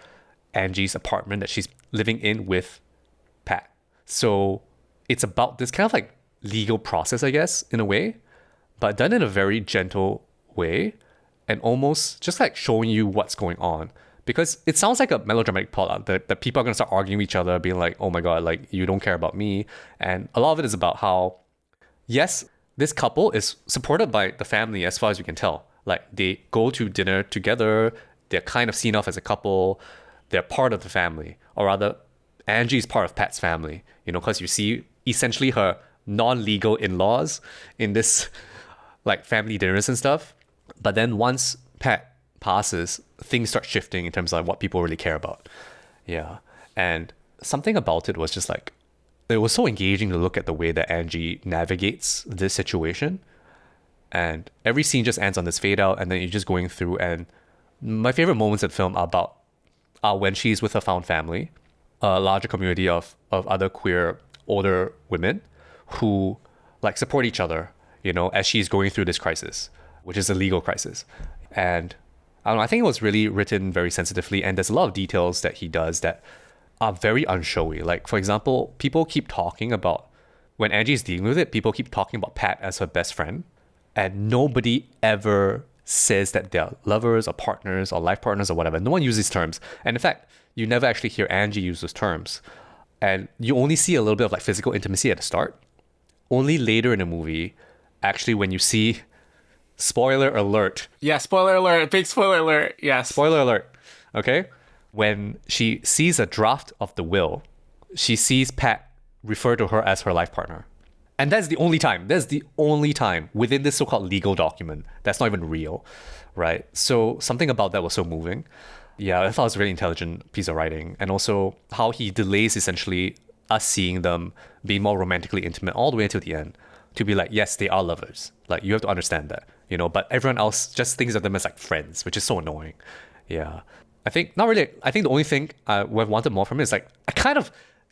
Angie's apartment that she's living in with Pat. So it's about this kind of like legal process, I guess, in a way, but done in a very gentle way and almost just like showing you what's going on. Because it sounds like a melodramatic plot that people are going to start arguing with each other, being like, oh my God, like you don't care about me. And a lot of it is about how, yes, this couple is supported by the family as far as you can tell. Like they go to dinner together, they're kind of seen off as a couple, they're part of the family. Or rather, Angie is part of Pat's family, because you see essentially her non-legal in-laws in this like family dinners and stuff. But then once Pat passes, things start shifting in terms of like, what people really care about. Yeah. And something about it was just like, it was so engaging to look at the way that Angie navigates this situation. And every scene just ends on this fade out, and then you're just going through, and my favorite moments in the film are when she's with her found family, a larger community of other queer older women who like support each other, as she's going through this crisis, which is a legal crisis. And I don't know, I think it was really written very sensitively, and there's a lot of details that he does that are very unshowy. Like, for example, people keep talking about, when Angie's dealing with it, people keep talking about Pat as her best friend, and nobody ever says that they're lovers or partners or life partners or whatever. No one uses these terms. And in fact, you never actually hear Angie use those terms. And you only see a little bit of like physical intimacy at the start. Only later in the movie, actually, when you see, spoiler alert. Yeah, spoiler alert. Big spoiler alert. Yes. Spoiler alert. Okay? When she sees a draft of the will, she sees Pat refer to her as her life partner. And that's the only time. That's the only time within this so-called legal document that's not even real, right? So something about that was so moving. Yeah, I thought it was a really intelligent piece of writing. And also how he delays essentially us seeing them being more romantically intimate all the way until the end to be like, yes, they are lovers. Like, you have to understand that, but everyone else just thinks of them as like friends, which is so annoying. Yeah. I think the only thing we've wanted more from it is like,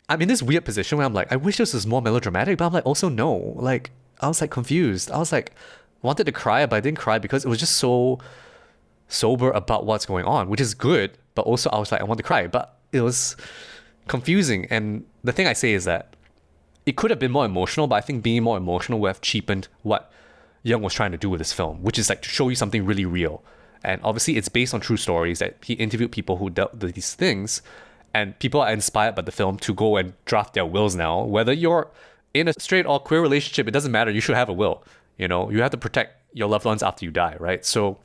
I'm in this weird position where I'm like, I wish this was more melodramatic, but I'm like, also no. Like, I was like confused. I was like, wanted to cry, but I didn't cry because it was just so sober about what's going on, which is good. But also I was like, I want to cry, but it was confusing. And the thing I say is that it could have been more emotional, but I think being more emotional would have cheapened what Yeung was trying to do with this film, which is like to show you something really real. And obviously it's based on true stories that he interviewed people who dealt with these things, and people are inspired by the film to go and draft their wills now. Whether you're in a straight or queer relationship, it doesn't matter. You should have a will. You have to protect your loved ones after you die, right? So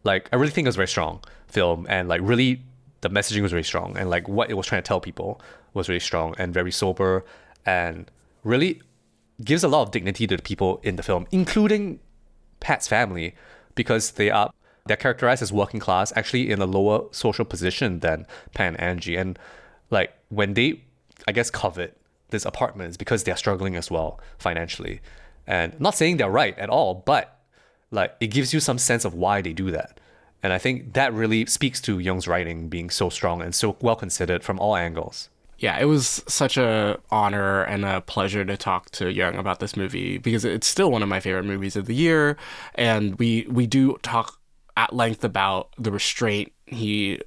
like, I really think it was a very strong film, and like really the messaging was very strong, and like what it was trying to tell people was really strong and very sober, and really gives a lot of dignity to the people in the film, including Pat's family, because they're characterized as working class, actually in a lower social position than Pat and Angie. And like when they, I guess, covet this apartment, it's because they're struggling as well financially. And not saying they're right at all, but like it gives you some sense of why they do that. And I think that really speaks to Yeung's writing being so strong and so well considered from all angles. Yeah, it was such a honor and a pleasure to talk to Yeung about this movie, because it's still one of my favorite movies of the year. And we do talk at length about the restraint he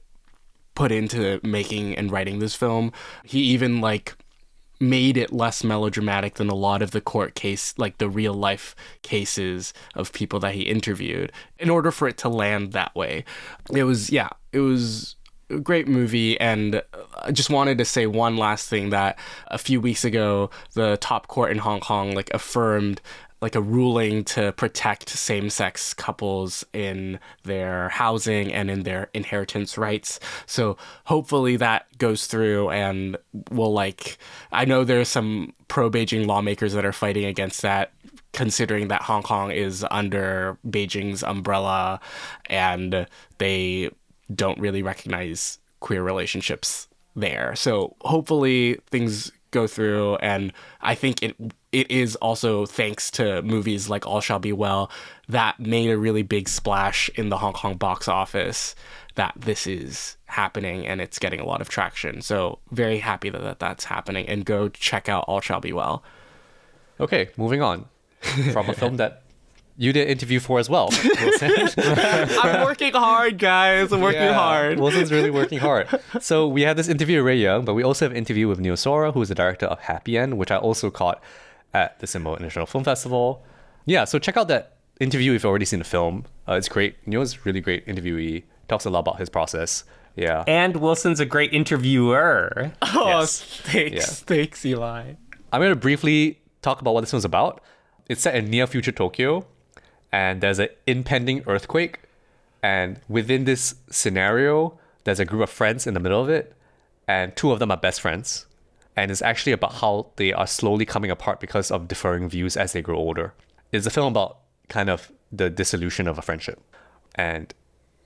put into making and writing this film. He even like made it less melodramatic than a lot of the court case, like the real life cases of people that he interviewed, in order for it to land that way. It was a great movie. And I just wanted to say one last thing, that a few weeks ago, the top court in Hong Kong like affirmed like a ruling to protect same-sex couples in their housing and in their inheritance rights. So hopefully that goes through, and I know there's some pro-Beijing lawmakers that are fighting against that, considering that Hong Kong is under Beijing's umbrella and they don't really recognize queer relationships there. So hopefully things go through, and I think it is also thanks to movies like All Shall Be Well that made a really big splash in the Hong Kong box office, that this is happening and it's getting a lot of traction. So very happy that that's happening, and go check out All Shall Be Well. Okay, moving on from a film that you did interview for as well, Wilson. I'm working hard, guys. I'm working hard. Wilson's really working hard. So we had this interview with Ray Yeung, but we also have an interview with Sora, who is the director of Happyend, which I also caught at the Simo International Film Festival. Yeah, so check out that interview if you've already seen the film. It's great. Neo's really great interviewee. Talks a lot about his process. Yeah. And Wilson's a great interviewer. Oh, Yes. Thanks, Eli. I'm going to briefly talk about what this one's about. It's set in near future Tokyo, and there's an impending earthquake. And within this scenario, there's a group of friends in the middle of it, and two of them are best friends. And it's actually about how they are slowly coming apart because of differing views as they grow older. It's a film about kind of the dissolution of a friendship. And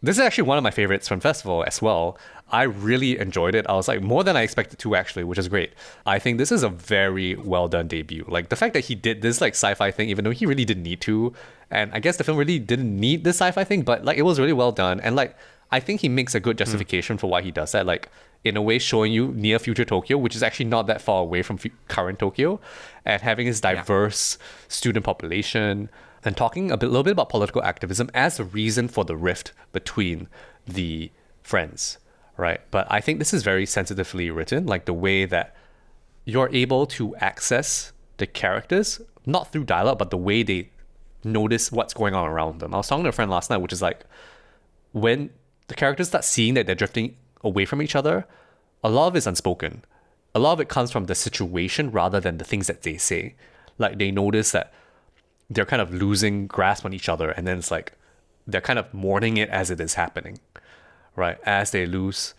this is actually one of my favorites from festival as well. I really enjoyed it. I was like, more than I expected to, actually, which is great. I think this is a very well done debut. Like the fact that he did this like sci-fi thing, even though he really didn't need to. And I guess the film really didn't need this sci-fi thing, but like it was really well done. And like, I think he makes a good justification for why he does that. Like, in a way, showing you near future Tokyo, which is actually not that far away from current Tokyo, and having this diverse student population, and talking little bit about political activism as a reason for the rift between the friends, right? But I think this is very sensitively written, like the way that you're able to access the characters, not through dialogue, but the way they notice what's going on around them. I was talking to a friend last night, which is like, when the characters start seeing that they're drifting away from each other, a lot of it's unspoken. A lot of it comes from the situation rather than the things that they say. Like, they notice that they're kind of losing grasp on each other, and then it's like they're kind of mourning it as it is happening, right? As they lose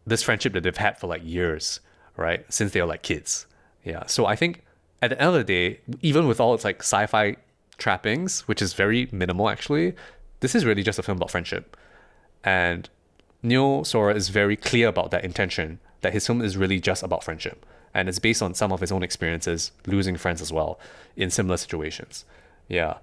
this friendship that they've had for like years, right? Since they were like kids. Yeah. So I think at the end of the day, even with all its like sci-fi trappings, which is very minimal actually, this is really just a film about friendship. And Sora is very clear about that intention, that his film is really just about friendship. And it's based on some of his own experiences losing friends as well in similar situations. Yeah.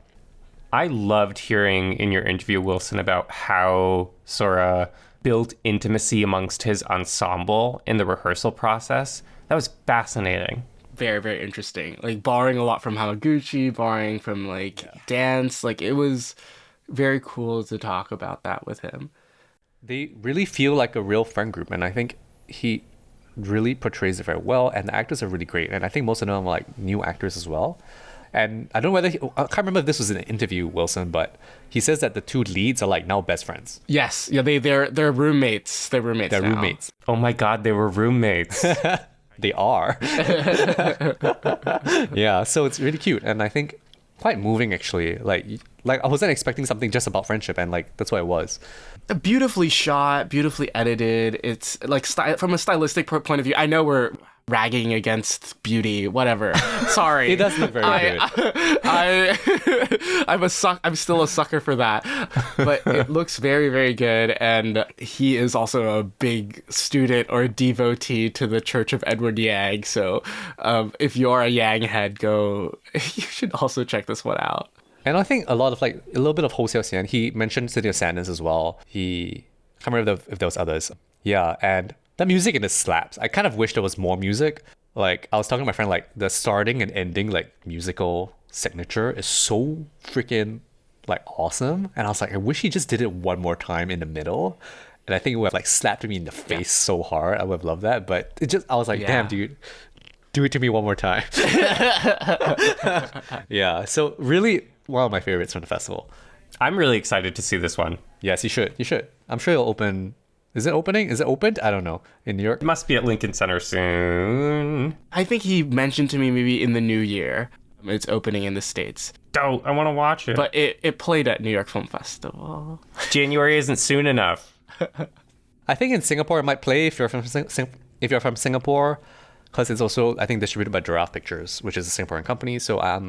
I loved hearing in your interview, Wilson, about how Sora built intimacy amongst his ensemble in the rehearsal process. That was fascinating. Very, very interesting. Like, borrowing a lot from Hamaguchi, borrowing from like dance. Like, it was very cool to talk about that with him. They really feel like a real friend group, and I think he really portrays it very well, and the actors are really great, and I think most of them are like new actors as well. And I don't know whether I can't remember if this was in an interview, Wilson, but he says that the two leads are like now best friends. Yes, yeah, they're roommates. They're roommates. They're now. roommates. Oh my God, they were roommates. They are. Yeah, so it's really cute, and I think quite moving actually. Like I wasn't expecting something just about friendship, and like that's what it was. Beautifully shot, beautifully edited. It's like from a stylistic point of view. I know we're ragging against beauty, whatever. Sorry. It does look very good. I'm still a sucker for that. But it looks very, very good, and he is also a big student or devotee to the Church of Edward Yang. So, if you're a Yang head, you should also check this one out. And I think a little bit of Ho Xiao-hsian. He mentioned City of Sadness as well. I can't remember if there was others. Yeah, and the music in it slaps. I kind of wish there was more music. Like, I was talking to my friend, like, the starting and ending, like, musical signature is so freaking, like, awesome. And I was like, I wish he just did it one more time in the middle. And I think it would have, like, slapped me in the face so hard. I would have loved that. But I was like, damn, dude, do it to me one more time. Yeah, so really one of my favorites from the festival. I'm really excited to see this one. Yes, you should. I'm sure it'll open. Is it opening? Is it opened? I don't know. In New York? It must be at Lincoln Center soon. I think he mentioned to me maybe in the new year. It's opening in the States. Oh, I want to watch it. But it played at New York Film Festival. January isn't soon enough. I think in Singapore it might play if you're from Singapore, because it's also, I think, distributed by Giraffe Pictures, which is a Singaporean company. So I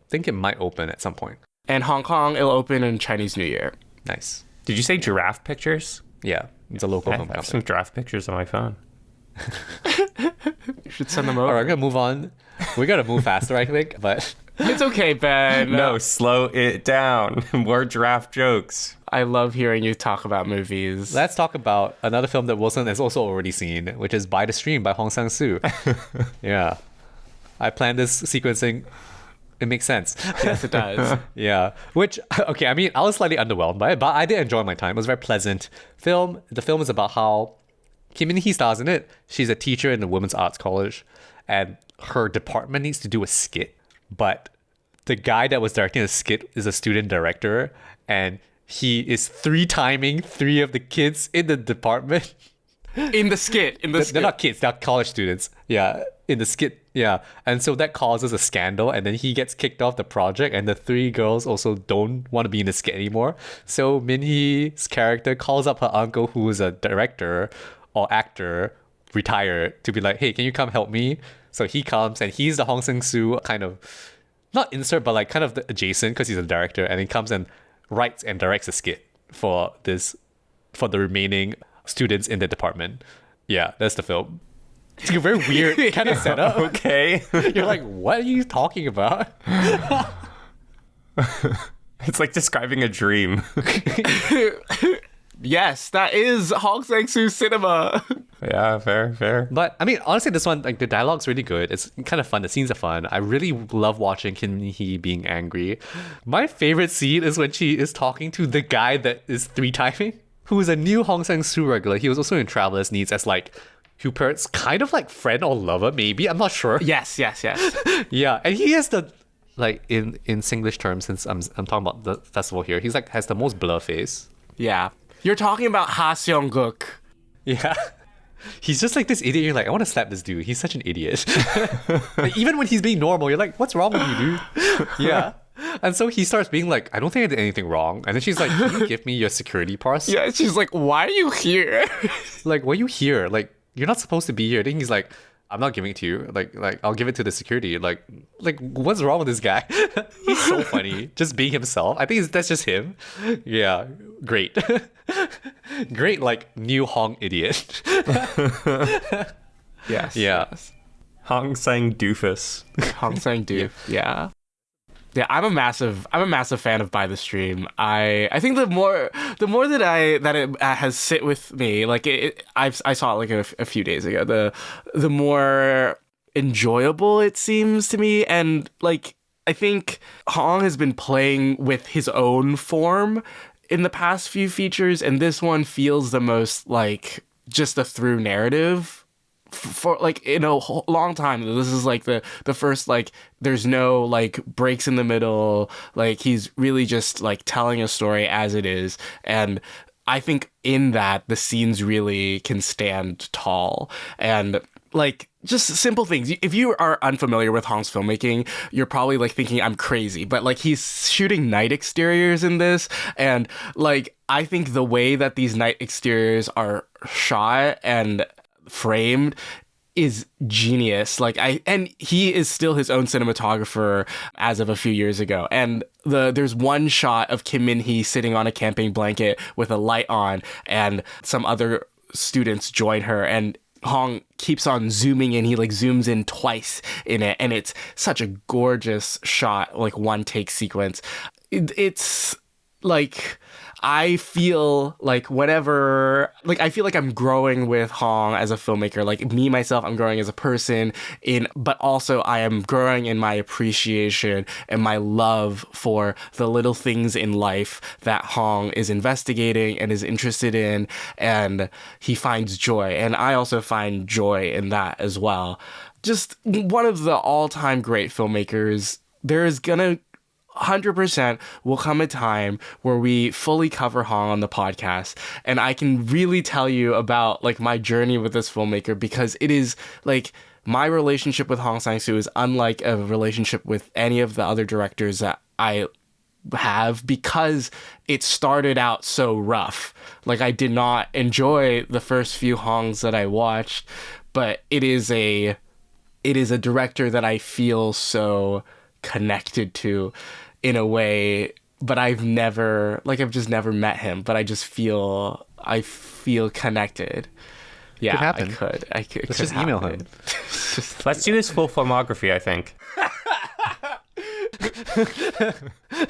think it might open at some point. And Hong Kong, it'll open in Chinese New Year. Nice. Did you say Giraffe Pictures? Yeah, it's a local film I have company. some Giraffe Pictures on my phone. You should send them over. All right, I'm going to move on. We got to move faster, I think, but... It's okay, Ben. No, slow it down. More giraffe jokes. I love hearing you talk about movies. Let's talk about another film that Wilson has also already seen, which is By the Stream by Sang-soo. Yeah. I planned this sequencing. It makes sense. Yes, it does. Yeah. Which, okay, I mean, I was slightly underwhelmed by it, but I did enjoy my time. It was a very pleasant film. The film is about how Kim Min-hee stars in it. She's a teacher in the women's arts college, and her department needs to do a skit. But the guy that was directing the skit is a student director, and he is timing three of the kids in the department. In the skit. They're not kids, they're college students. Yeah, in the skit. Yeah. And so that causes a scandal, and then he gets kicked off the project, and the three girls also don't want to be in the skit anymore. So Min-hee's character calls up her uncle, who is a director or actor, retired, to be like, hey, can you come help me? So he comes, and he's the Sang-soo kind of, not insert, but like kind of adjacent, because he's a director, and he comes and writes and directs a skit for the remaining students in the department. Yeah, that's the film. It's a very weird kind of setup. Okay. You're like, what are you talking about? It's like describing a dream. Yes, that is Hong Sang-soo cinema. Yeah, fair. But I mean, honestly, this one, like, the dialogue's really good. It's kind of fun. The scenes are fun. I really love watching Kim Hee being angry. My favorite scene is when she is talking to the guy that is 3-timing, who is a new Hong Sang-soo regular. He was also in Traveler's Needs as like Hupert's kind of like friend or lover, maybe. I'm not sure. Yes. Yeah, and he has the, like, in Singlish terms, since I'm talking about the festival here, he's like has the most blur face. Yeah. You're talking about Ha Seong-guk. Yeah. He's just like this idiot. You're like, I want to slap this dude. He's such an idiot. Like, even when he's being normal, you're like, what's wrong with you, dude? Yeah. And so he starts being like, I don't think I did anything wrong. And then she's like, can you give me your security pass? Yeah, she's like, why are you here? Like, why are you here? Like, you're not supposed to be here. Then he's like, I'm not giving it to you. Like I'll give it to the security. Like what's wrong with this guy? He's so funny, just being himself. I think that's just him. Yeah, great, great. Like new Hong idiot. Yes. Yeah. Yes. Hong Sang doofus. Hong Sang-doof. Yeah. Yeah, I'm a massive fan of By the Stream. I think the more that it has sit with me, like I saw it like a few days ago. The more enjoyable it seems to me, and like I think Hong has been playing with his own form in the past few features, and this one feels the most like just a through narrative. For like in a long time, this is like the first, like there's no like breaks in the middle, like he's really just like telling a story as it is. And I think in that the scenes really can stand tall, and like just simple things. If you are unfamiliar with Hong's filmmaking, you're probably like thinking I'm crazy, but like he's shooting night exteriors in this, and like I think the way that these night exteriors are shot and framed is genius. And he is still his own cinematographer as of a few years ago. And there's one shot of Kim Min-hee sitting on a camping blanket with a light on, and some other students join her, and Hong keeps on zooming in. He like zooms in twice in it, and it's such a gorgeous shot, like one take sequence. It's like I feel like I feel like I'm growing with Hong as a filmmaker. Like me, myself, I'm growing as a person but also I am growing in my appreciation and my love for the little things in life that Hong is investigating and is interested in, and he finds joy. And I also find joy in that as well. Just one of the all-time great filmmakers. There is gonna 100% will come a time where we fully cover Hong on the podcast, and I can really tell you about like my journey with this filmmaker, because it is like my relationship with Hong Sang-soo is unlike a relationship with any of the other directors that I have, because it started out so rough. Like I did not enjoy the first few Hongs that I watched, but it is a director that I feel so connected to in a way, but I've just never met him, but I feel connected. Yeah, I could. Let's just email him. Let's do his full filmography, I think.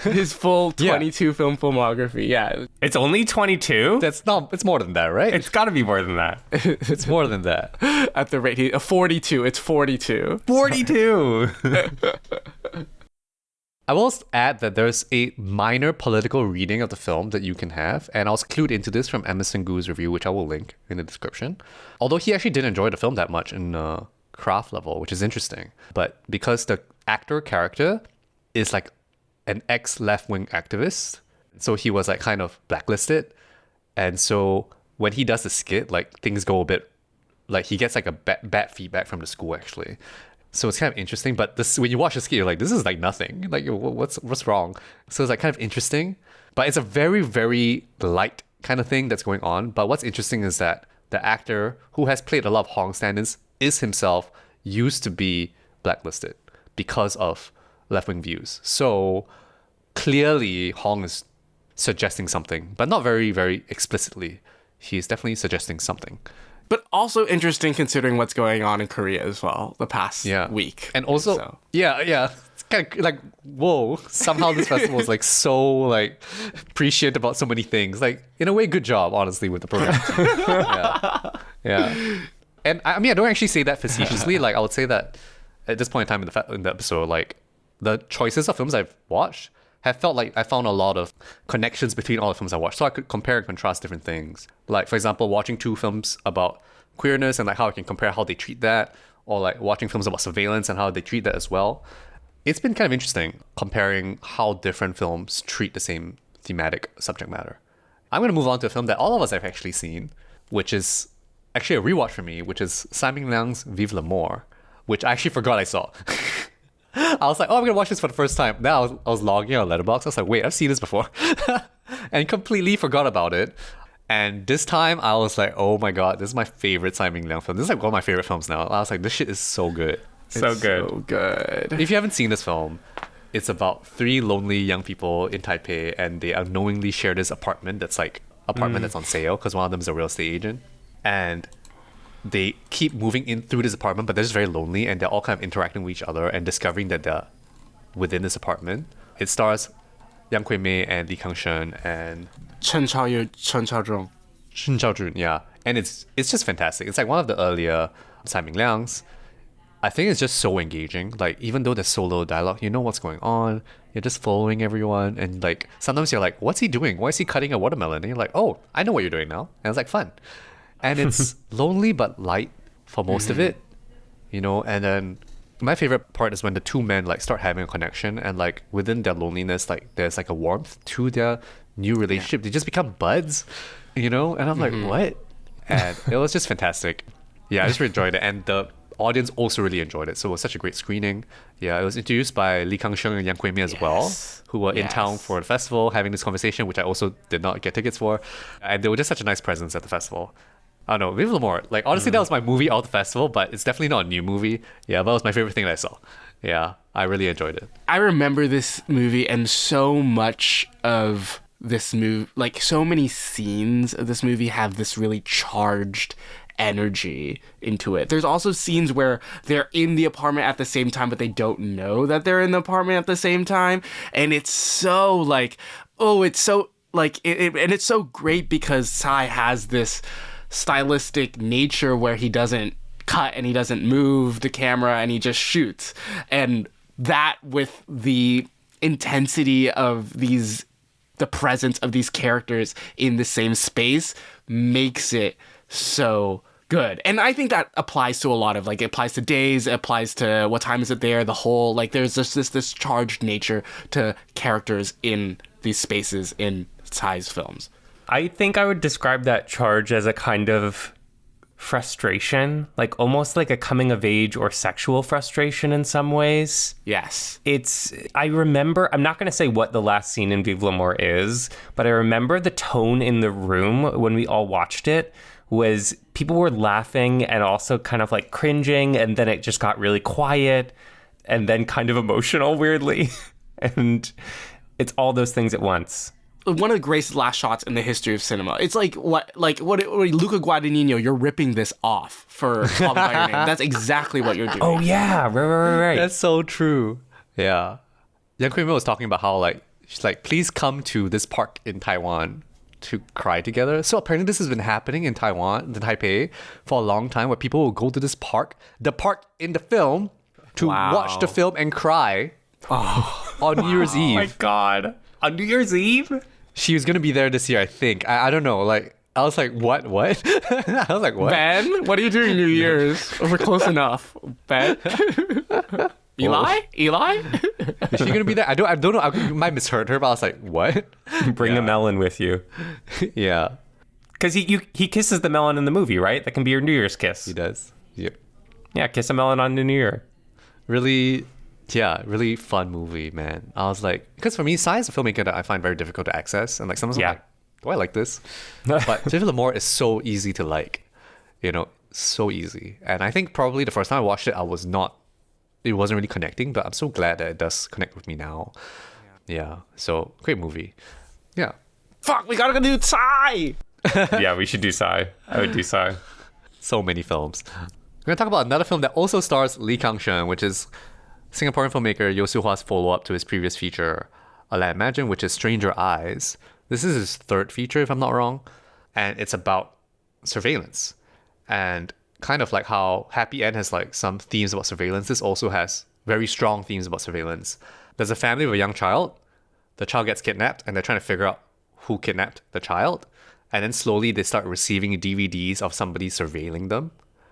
His full 22 film filmography. Yeah. It's only 22? It's more than that, right? It's got to be more than that. It's more than that. At the rate 42. It's 42. 42. I will add that there's a minor political reading of the film that you can have, and I'll clued into this from Emerson Gu's review, which I will link in the description. Although he actually didn't enjoy the film that much in craft level, which is interesting. But because the actor character is like an ex-left-wing activist, so he was like kind of blacklisted. And so when he does the skit, like things go a bit, like he gets like a bad feedback from the school actually. So it's kind of interesting, but when you watch the skit, you're like, this is like nothing. Like, what's wrong? So it's like kind of interesting, but it's a very, very light kind of thing that's going on. But what's interesting is that the actor who has played a lot of Hong stand-ins is himself used to be blacklisted because of left-wing views. So clearly Hong is suggesting something, but not very, very explicitly. He's definitely suggesting something. But also interesting considering what's going on in Korea as well the past week. And also, yeah, it's kind of like, whoa, somehow this festival is like so like prescient about so many things. Like, in a way, good job, honestly, with the program. Yeah. And I mean, I don't actually say that facetiously. Like, I would say that at this point in time in the episode, like, the choices of films I've watched have felt like I found a lot of connections between all the films I watched. So I could compare and contrast different things. Like, for example, watching two films about queerness and like how I can compare how they treat that, or like watching films about surveillance and how they treat that as well. It's been kind of interesting comparing how different films treat the same thematic subject matter. I'm going to move on to a film that all of us have actually seen, which is actually a rewatch for me, which is Tsai Ming-liang's Vive l'Amour, which I actually forgot I saw. I was like, oh, I'm going to watch this for the first time. Now I was logging on Letterboxd. I was like, wait, I've seen this before. And completely forgot about it. And this time I was like, oh my God, this is my favorite Tsai Ming-liang film. This is like one of my favorite films now. I was like, this shit is so good. So good. So good. If you haven't seen this film, it's about three lonely young people in Taipei, and they unknowingly share this apartment that's on sale because one of them is a real estate agent. And they keep moving in through this apartment, but they're just very lonely, and they're all kind of interacting with each other and discovering that they're within this apartment. It stars Yang Kui-mei and Lee Kang-shen and Chen Chaozhong. Shin Chao-jun, yeah. And it's just fantastic. It's like one of the earlier Tsai Ming-liangs. I think it's just so engaging. Like, even though there's so little dialogue, you know what's going on. You're just following everyone. And like, sometimes you're like, what's he doing? Why is he cutting a watermelon? And you're like, oh, I know what you're doing now. And it's like fun. And it's lonely but light for most of it, you know. And then my favorite part is when the two men like start having a connection, and like within their loneliness, like there's like a warmth to their new relationship. They just become buds, you know. And I'm like, what? And it was just fantastic. Yeah, I just really enjoyed it, and the audience also really enjoyed it. So it was such a great screening. Yeah, it was introduced by Lee Kang-shen and Yang Kui-mei as well, who were in town for the festival having this conversation, which I also did not get tickets for. And they were just such a nice presence at the festival. I don't know, Vive l'Amour. Like, honestly, that was my movie of the festival, but it's definitely not a new movie. Yeah, that was my favorite thing that I saw. Yeah, I really enjoyed it. I remember this movie, and so much of this movie, like so many scenes of this movie have this really charged energy into it. There's also scenes where they're in the apartment at the same time, but they don't know that they're in the apartment at the same time. And it's so like, oh, it's so like, and it's so great because Tsai has this stylistic nature where he doesn't cut and he doesn't move the camera and he just shoots. And that with the intensity of the presence of these characters in the same space makes it so good. And I think that applies to a lot of, like, it applies to days, it applies to what time is it there, the whole, like, there's just this charged nature to characters in these spaces in Tsai's films. I think I would describe that charge as a kind of frustration, like almost like a coming of age or sexual frustration in some ways. Yes. I remember, I'm not going to say what the last scene in Vive l'Amour is, but I remember the tone in the room when we all watched it was people were laughing and also kind of like cringing, and then it just got really quiet and then kind of emotional weirdly. And it's all those things at once. One of the greatest last shots in the history of cinema. It's like what Luca Guadagnino, you're ripping this off for Call Me By Your Name. That's exactly what you're doing. Oh yeah, right. That's so true. Yeah. Yang Kui-mei was talking about how like she's like, please come to this park in Taiwan to cry together. So apparently this has been happening in Taiwan, in Taipei, for a long time, where people will go to this park, the park in the film, to watch the film and cry on New Year's Eve. Oh my God. On New Year's Eve? She was going to be there this year, I think. I don't know. Like, I was like, what? I was like, what? Ben, what are you doing New Year's? We're close enough. Ben? Eli? Is she going to be there? I don't know. I might misheard her, but I was like, what? Bring a melon with you. Yeah. Because he kisses the melon in the movie, right? That can be your New Year's kiss. He does. Yep. Yeah, kiss a melon on the New Year. Really fun movie, man. I was like, because for me, Tsai is a filmmaker that I find very difficult to access, and like sometimes I'm like, do I like this? But Vive l'Amour is so easy to like, you know, so easy. And I think probably the first time I watched it, it wasn't really connecting, but I'm so glad that it does connect with me now. Yeah, so great movie. Yeah. Fuck, we gotta go do Tsai! Yeah, we should do Tsai. I would do Tsai. So many films. We're gonna talk about another film that also stars Lee Kang-shen, which is Singaporean filmmaker Yeo Soo-hwa's follow-up to his previous feature, A Land Imagined, which is Stranger Eyes. This is his third feature, if I'm not wrong. And it's about surveillance. And kind of like how Happyend has like some themes about surveillance, this also has very strong themes about surveillance. There's a family with a young child. The child gets kidnapped, and they're trying to figure out who kidnapped the child. And then slowly they start receiving DVDs of somebody surveilling them,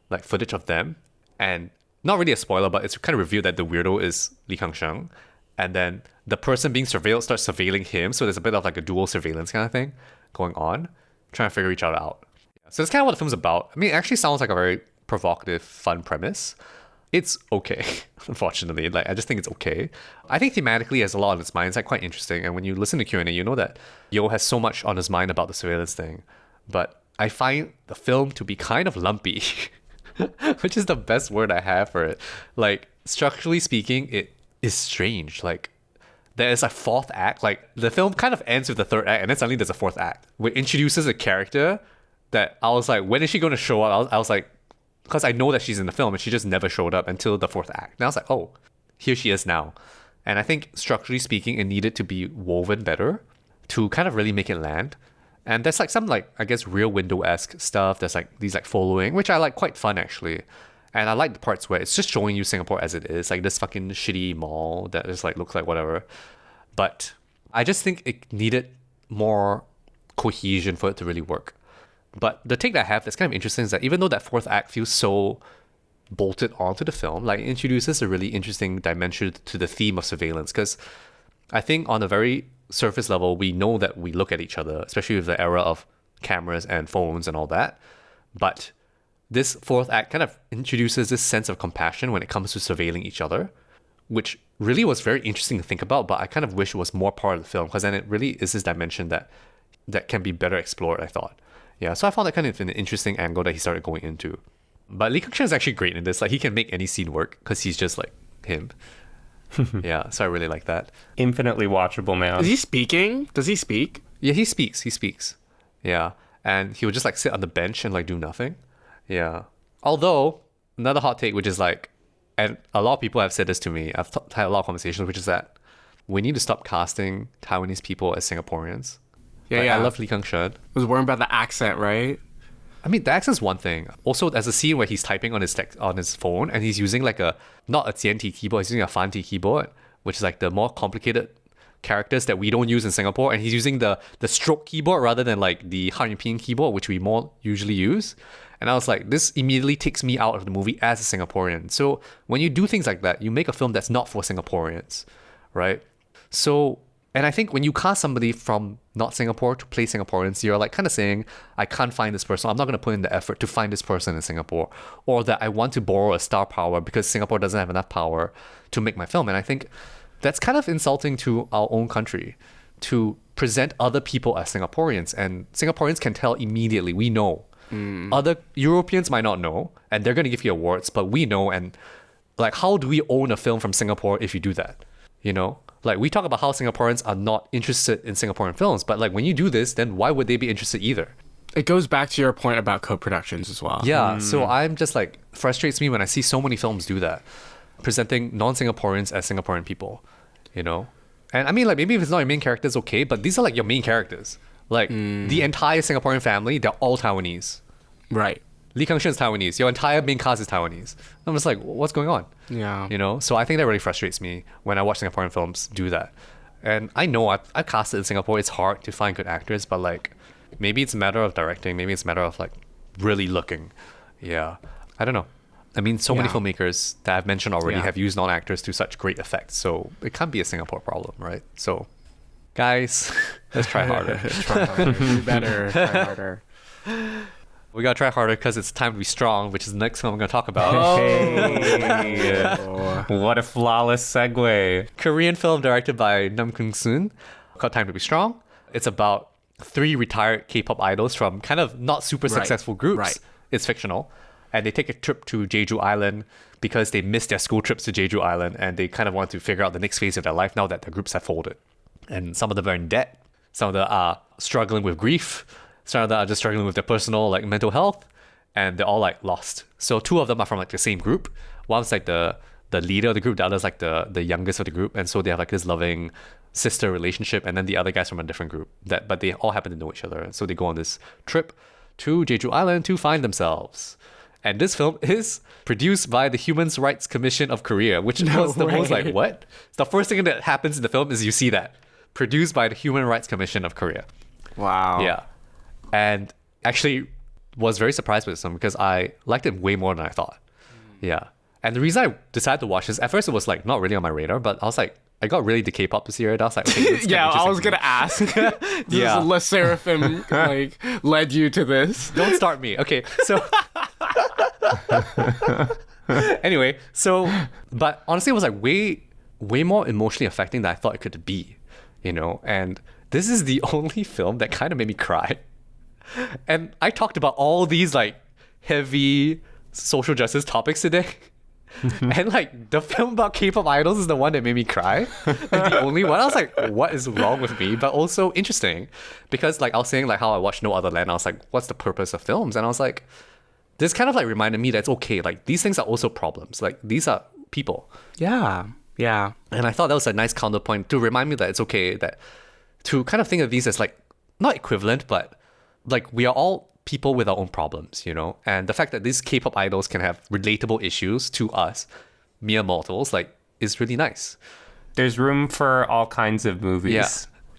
like footage of them. And not really a spoiler, but it's kind of revealed that the weirdo is Lee Kang-sheng. And then the person being surveilled starts surveilling him. So there's a bit of like a dual surveillance kind of thing going on, trying to figure each other out. So that's kind of what the film's about. I mean, it actually sounds like a very provocative, fun premise. It's okay, unfortunately. Like, I just think it's okay. I think thematically it has a lot on its mind. It's like quite interesting. And when you listen to Q&A, you know that Yo has so much on his mind about the surveillance thing. But I find the film to be kind of lumpy, which is the best word I have for it. Like, structurally speaking, it is strange. Like, there is a fourth act. Like, the film kind of ends with the third act, and then suddenly there's a fourth act, which introduces a character that I was like, when is she going to show up? I was like, because I know that she's in the film, and she just never showed up until the fourth act. And I was like, oh, here she is now. And I think, structurally speaking, it needed to be woven better to kind of really make it land. And there's like some, like, I guess, Rear Window-esque stuff. There's like these like following, which I like quite fun, actually. And I like the parts where it's just showing you Singapore as it is, like this fucking shitty mall that just like looks like whatever. But I just think it needed more cohesion for it to really work. But the take that I have that's kind of interesting is that even though that fourth act feels so bolted onto the film, like it introduces a really interesting dimension to the theme of surveillance. Because I think on a very surface level, we know that we look at each other, especially with the era of cameras and phones and all that. But this fourth act kind of introduces this sense of compassion when it comes to surveilling each other, which really was very interesting to think about, but I kind of wish it was more part of the film, because then it really is this dimension that can be better explored, I thought. Yeah, so I found that kind of an interesting angle that he started going into. But Lee Kang-sheng is actually great in this. Like, he can make any scene work because he's just like him. Yeah, so I really like that. Infinitely watchable, man. Is he speaking? Does he speak? Yeah, he speaks. Yeah, and he would just like sit on the bench and like do nothing. Yeah. Although, another hot take, which is like, and a lot of people have said this to me, I've had a lot of conversations, which is that we need to stop casting Taiwanese people as Singaporeans. Yeah. I love Lee Kang-sheng. I was worrying about the accent, right? I mean, the accent's one thing. Also, there's a scene where he's typing on his phone, and he's using like not a Tianti keyboard, he's using a Fanti keyboard, which is like the more complicated characters that we don't use in Singapore, and he's using the stroke keyboard rather than like the Hanpin keyboard, which we more usually use. And I was like, this immediately takes me out of the movie as a Singaporean. So when you do things like that, you make a film that's not for Singaporeans, right? So, and I think when you cast somebody from not Singapore to play Singaporeans, you're like kind of saying, I can't find this person. I'm not going to put in the effort to find this person in Singapore. Or that I want to borrow a star power because Singapore doesn't have enough power to make my film. And I think that's kind of insulting to our own country to present other people as Singaporeans. And Singaporeans can tell immediately, we know. Other Europeans might not know, and they're going to give you awards, but we know. And like, how do we own a film from Singapore if you do that? You know? Like, we talk about how Singaporeans are not interested in Singaporean films, but like when you do this, then why would they be interested either? It goes back to your point about co-productions as well. Yeah, so I'm just like, frustrates me when I see so many films do that, presenting non-Singaporeans as Singaporean people, you know? And I mean, like, maybe if it's not your main characters, okay, but these are like your main characters. Like, the entire Singaporean family, they're all Taiwanese. Right. Lee Kang-sheng is Taiwanese. Your entire main cast is Taiwanese. I'm just like, what's going on? Yeah. You know? So I think that really frustrates me when I watch Singaporean films do that. And I know I've casted in Singapore. It's hard to find good actors, but like, maybe it's a matter of directing. Maybe it's a matter of like really looking. Yeah. I don't know. I mean, so many filmmakers that I've mentioned already have used non-actors to such great effect. So it can't be a Singapore problem, right? So, guys, let's try harder. Try harder. Do better. Try harder. We gotta try harder because it's time to be strong, which is the next film I'm gonna talk about. Hey. What a flawless segue. Korean film directed by Namkoong called Time to Be Strong. It's about 3 retired K-pop idols from kind of not super successful groups. Right. It's fictional. And they take a trip to Jeju Island because they missed their school trips to Jeju Island, and they kind of want to figure out the next phase of their life now that their groups have folded. And some of them are in debt. Some of them are struggling with grief. Some of them are just struggling with their personal like mental health, and they're all like lost. So 2 of them are from like the same group. One's like the the leader of the group, the other's like the youngest of the group, and so they have like this loving sister relationship, and then the other guys from a different group but they all happen to know each other, and so they go on this trip to Jeju Island to find themselves. And this film is produced by the Human Rights Commission of Korea, which was the most like, what? The first thing that happens in the film is you see that. Produced by the Human Rights Commission of Korea. Wow. Yeah. And actually was very surprised with this film because I liked it way more than I thought. Yeah. And the reason I decided to watch this, at first it was like not really on my radar, but I was like, I got really into K-pop this year, and I was like, okay, this is yeah, I was interesting. gonna ask. Yeah. Le Seraphim like led you to this. Don't start me. Okay, so anyway, so but honestly, it was like way more emotionally affecting than I thought it could be, you know. And this is the only film that kind of made me cry. And I talked about all these like heavy social justice topics today. And like the film about K-pop idols is the one that made me cry. Like, the only one. I was like, what is wrong with me? But also interesting because like I was saying like how I watched No Other Land. I was like, what's the purpose of films? And I was like, this kind of like reminded me that it's okay. Like these things are also problems. Like these are people. Yeah. Yeah. And I thought that was a nice counterpoint to remind me that it's okay, that to kind of think of these as like not equivalent, but like we are all people with our own problems, you know? And the fact that these K-pop idols can have relatable issues to us, mere mortals, like is really nice. There's room for all kinds of movies. Yeah.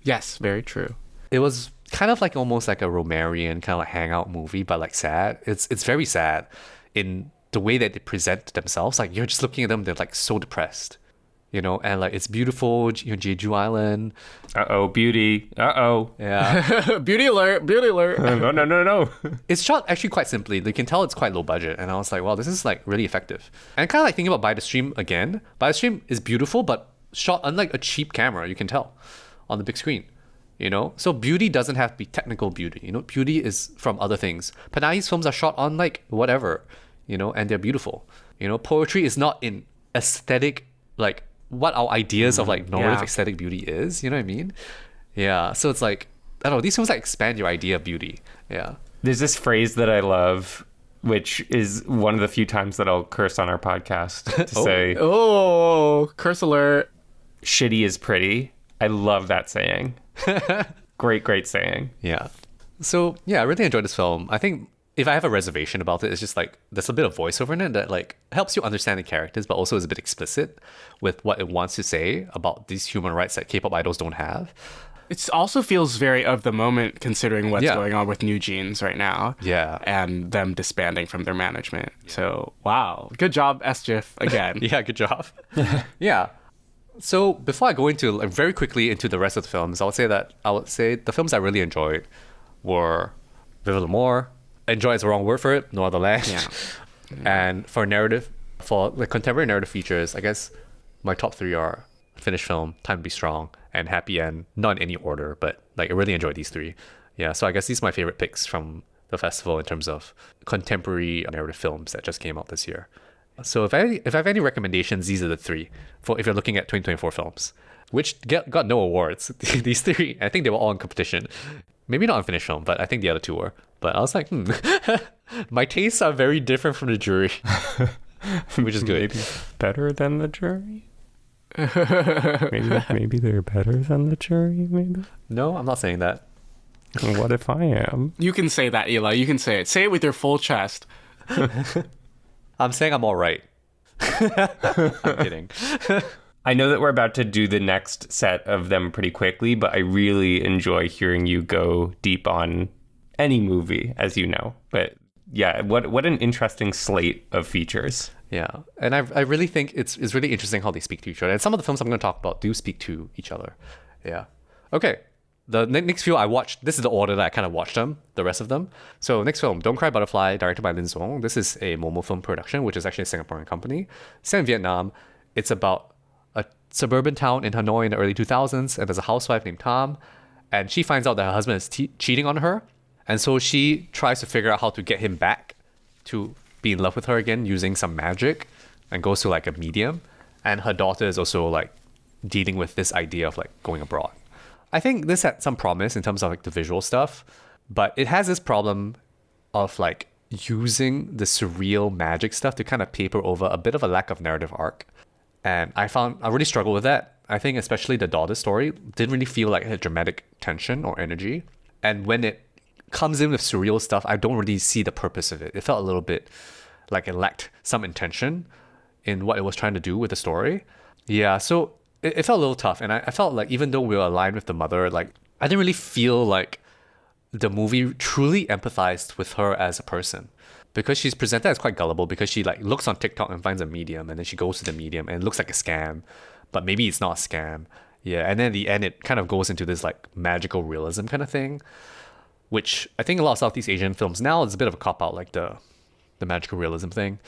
Yes, very true. It was kind of like almost like a Romarian kind of like hangout movie, but like sad. It's very sad in the way that they present themselves. Like you're just looking at them, they're like so depressed, you know, and like it's beautiful, you know, Jeju Island. Uh-oh, beauty. Uh-oh. Yeah. Beauty alert, beauty alert. No. It's shot actually quite simply. You can tell it's quite low budget. And I was like, wow, this is like really effective. And kind of like thinking about By the Stream again. By the Stream is beautiful, but shot unlike a cheap camera, you can tell on the big screen. You know, so beauty doesn't have to be technical beauty. You know, beauty is from other things. Panahi's films are shot on like whatever, you know, and they're beautiful. You know, poetry is not in aesthetic, like what our ideas of like normative aesthetic beauty is. You know what I mean? Yeah. So it's like, I don't know, these films like expand your idea of beauty. Yeah. There's this phrase that I love, which is one of the few times that I'll curse on our podcast to say, Oh, curse alert. shitty is pretty. I love that saying. Great saying. Yeah. So yeah, I really enjoyed this film. I think if I have a reservation about it, it's just like there's a bit of voiceover in it that like helps you understand the characters, but also is a bit explicit with what it wants to say about these human rights that K-pop idols don't have. It also feels very of the moment considering what's Yeah. going on with New Jeans right now. Yeah. And them disbanding from their management. So, wow. Good job, SGIF, again. Yeah, good job. Yeah. So before I go into like very quickly into the rest of the films, I would say the films I really enjoyed were Vive and Nam, enjoy is the wrong word for it, No Other Land. Yeah. And for like contemporary narrative features, I guess my top three are Finished Film, Time to Be Strong, and Happyend. Not in any order, but like I really enjoyed these three. Yeah, so I guess these are my favorite picks from the festival in terms of contemporary narrative films that just came out this year. So if I have any recommendations, these are the three for if you're looking at 2024 films, which got no awards. These three, I think they were all in competition. Maybe not Unfinished Film, but I think the other two were. But I was like, my tastes are very different from the jury, which is good. Maybe better than the jury? maybe they're better than the jury, maybe? No, I'm not saying that. What if I am? You can say that, Eli. You can say it. Say it with your full chest. I'm saying I'm all right. I'm kidding. I know that we're about to do the next set of them pretty quickly, but I really enjoy hearing you go deep on any movie, as you know. But yeah, what an interesting slate of features. Yeah, and I really think it's really interesting how they speak to each other. And some of the films I'm going to talk about do speak to each other. Yeah. Okay. The next few I watched, this is the order that I kind of watched them, the rest of them. So next film, Don't Cry Butterfly, directed by Duong. This is a Momo film production, which is actually a Singaporean company. Set in Vietnam. It's about a suburban town in Hanoi in the early 2000s, and there's a housewife named Tam, and she finds out that her husband is cheating on her, and so she tries to figure out how to get him back to be in love with her again using some magic, and goes to like a medium, and her daughter is also like dealing with this idea of like going abroad. I think this had some promise in terms of like the visual stuff, but it has this problem of like using the surreal magic stuff to kind of paper over a bit of a lack of narrative arc. And I really struggled with that. I think especially the daughter story didn't really feel like it had dramatic tension or energy. And when it comes in with surreal stuff, I don't really see the purpose of it. It felt a little bit like it lacked some intention in what it was trying to do with the story. Yeah, so it felt a little tough. And I felt like even though we were aligned with the mother, like I didn't really feel like the movie truly empathized with her as a person. Because she's presented as quite gullible, because she like looks on TikTok and finds a medium, and then she goes to the medium and it looks like a scam, but maybe it's not a scam. Yeah, and then at the end it kind of goes into this like magical realism kind of thing, which I think a lot of Southeast Asian films now is a bit of a cop-out, like the magical realism thing,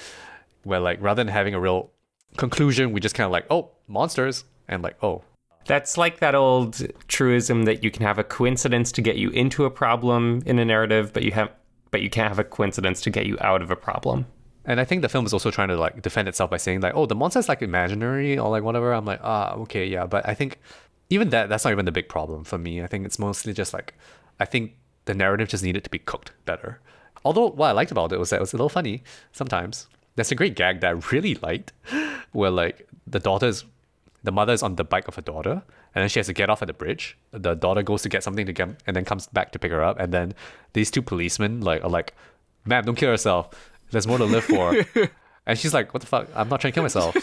where like rather than having a real conclusion, we just kind of like, oh, monsters, and like, oh. That's like that old truism that you can have a coincidence to get you into a problem in a narrative, but you can't have a coincidence to get you out of a problem. And I think the film is also trying to like defend itself by saying like, oh, the monster's like imaginary or like whatever. I'm like, okay, yeah. But I think even that's not even the big problem for me. I think it's mostly just like, I think the narrative just needed to be cooked better. Although what I liked about it was that it was a little funny sometimes. There's a great gag that I really liked where like the mother is on the bike of her daughter, and then she has to get off at the bridge. The daughter goes to get something to get, and then comes back to pick her up. And then these two policemen like are like, "Ma'am, don't kill yourself. There's more to live for." And she's like, "What the fuck? I'm not trying to kill myself."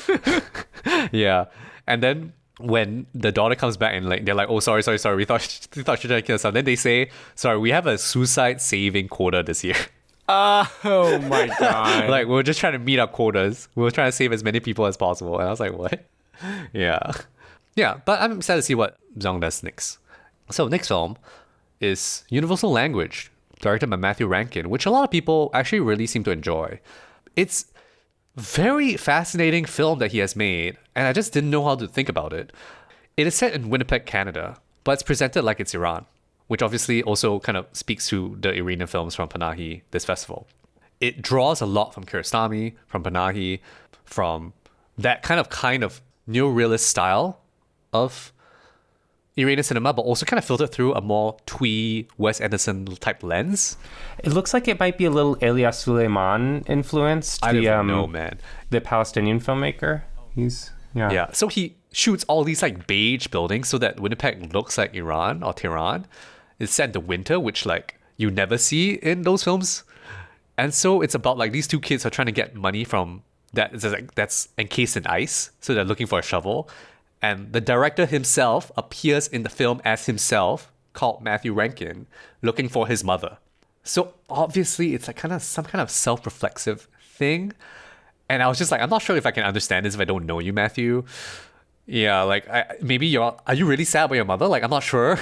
Yeah. And then when the daughter comes back and like they're like, "Oh, sorry. We thought she tried to kill herself." Then they say, "Sorry, we have a suicide saving quota this year." Oh my god! Like we're just trying to meet our quotas. We were trying to save as many people as possible. And I was like, "What?" Yeah. But I'm excited to see what Zhang does next. So next film is Universal Language, directed by Matthew Rankin, which a lot of people actually really seem to enjoy. It's a very fascinating film that he has made, and I just didn't know how to think about it. It is set in Winnipeg, Canada, but it's presented like it's Iran, which obviously also kind of speaks to the Iranian films from Panahi, this festival. It draws a lot from Kiarostami, from Panahi, from that kind of neorealist style of Iranian cinema, but also kind of filtered through a more twee Wes Anderson type lens. It looks like it might be a little Elia Suleiman influenced. I don't know, man. The Palestinian filmmaker. Yeah. So he shoots all these like beige buildings so that Winnipeg looks like Iran or Tehran. It's set in the winter, which like you never see in those films. And so it's about like these two kids are trying to get money from that's encased in ice. So they're looking for a shovel. And the director himself appears in the film as himself, called Matthew Rankin, looking for his mother. So obviously it's like some kind of self-reflexive thing. And I was just like, I'm not sure if I can understand this if I don't know you, Matthew. Yeah, like are you really sad about your mother? Like, I'm not sure.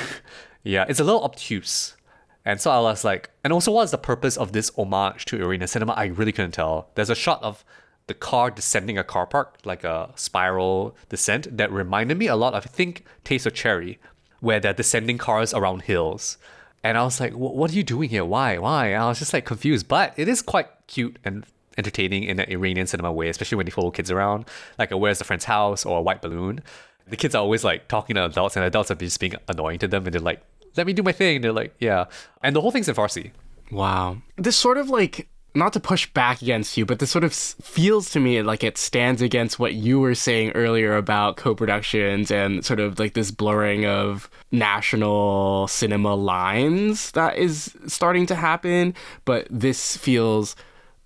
Yeah, it's a little obtuse. And so I was like, and also what's the purpose of this homage to Iranian cinema? I really couldn't tell. There's a shot of the car descending a car park, like a spiral descent, that reminded me a lot of, I think, Taste of Cherry, where they're descending cars around hills. And I was like, what are you doing here? Why? And I was just like confused. But it is quite cute and entertaining in an Iranian cinema way, especially when you follow kids around, like a Where's the Friend's House or a White Balloon. The kids are always like talking to adults, and adults are just being annoying to them, and they're like, let me do my thing. They're like, yeah. And the whole thing's in Farsi. Wow. This sort of like, not to push back against you, but this sort of feels to me like it stands against what you were saying earlier about co-productions and sort of like this blurring of national cinema lines that is starting to happen. But this feels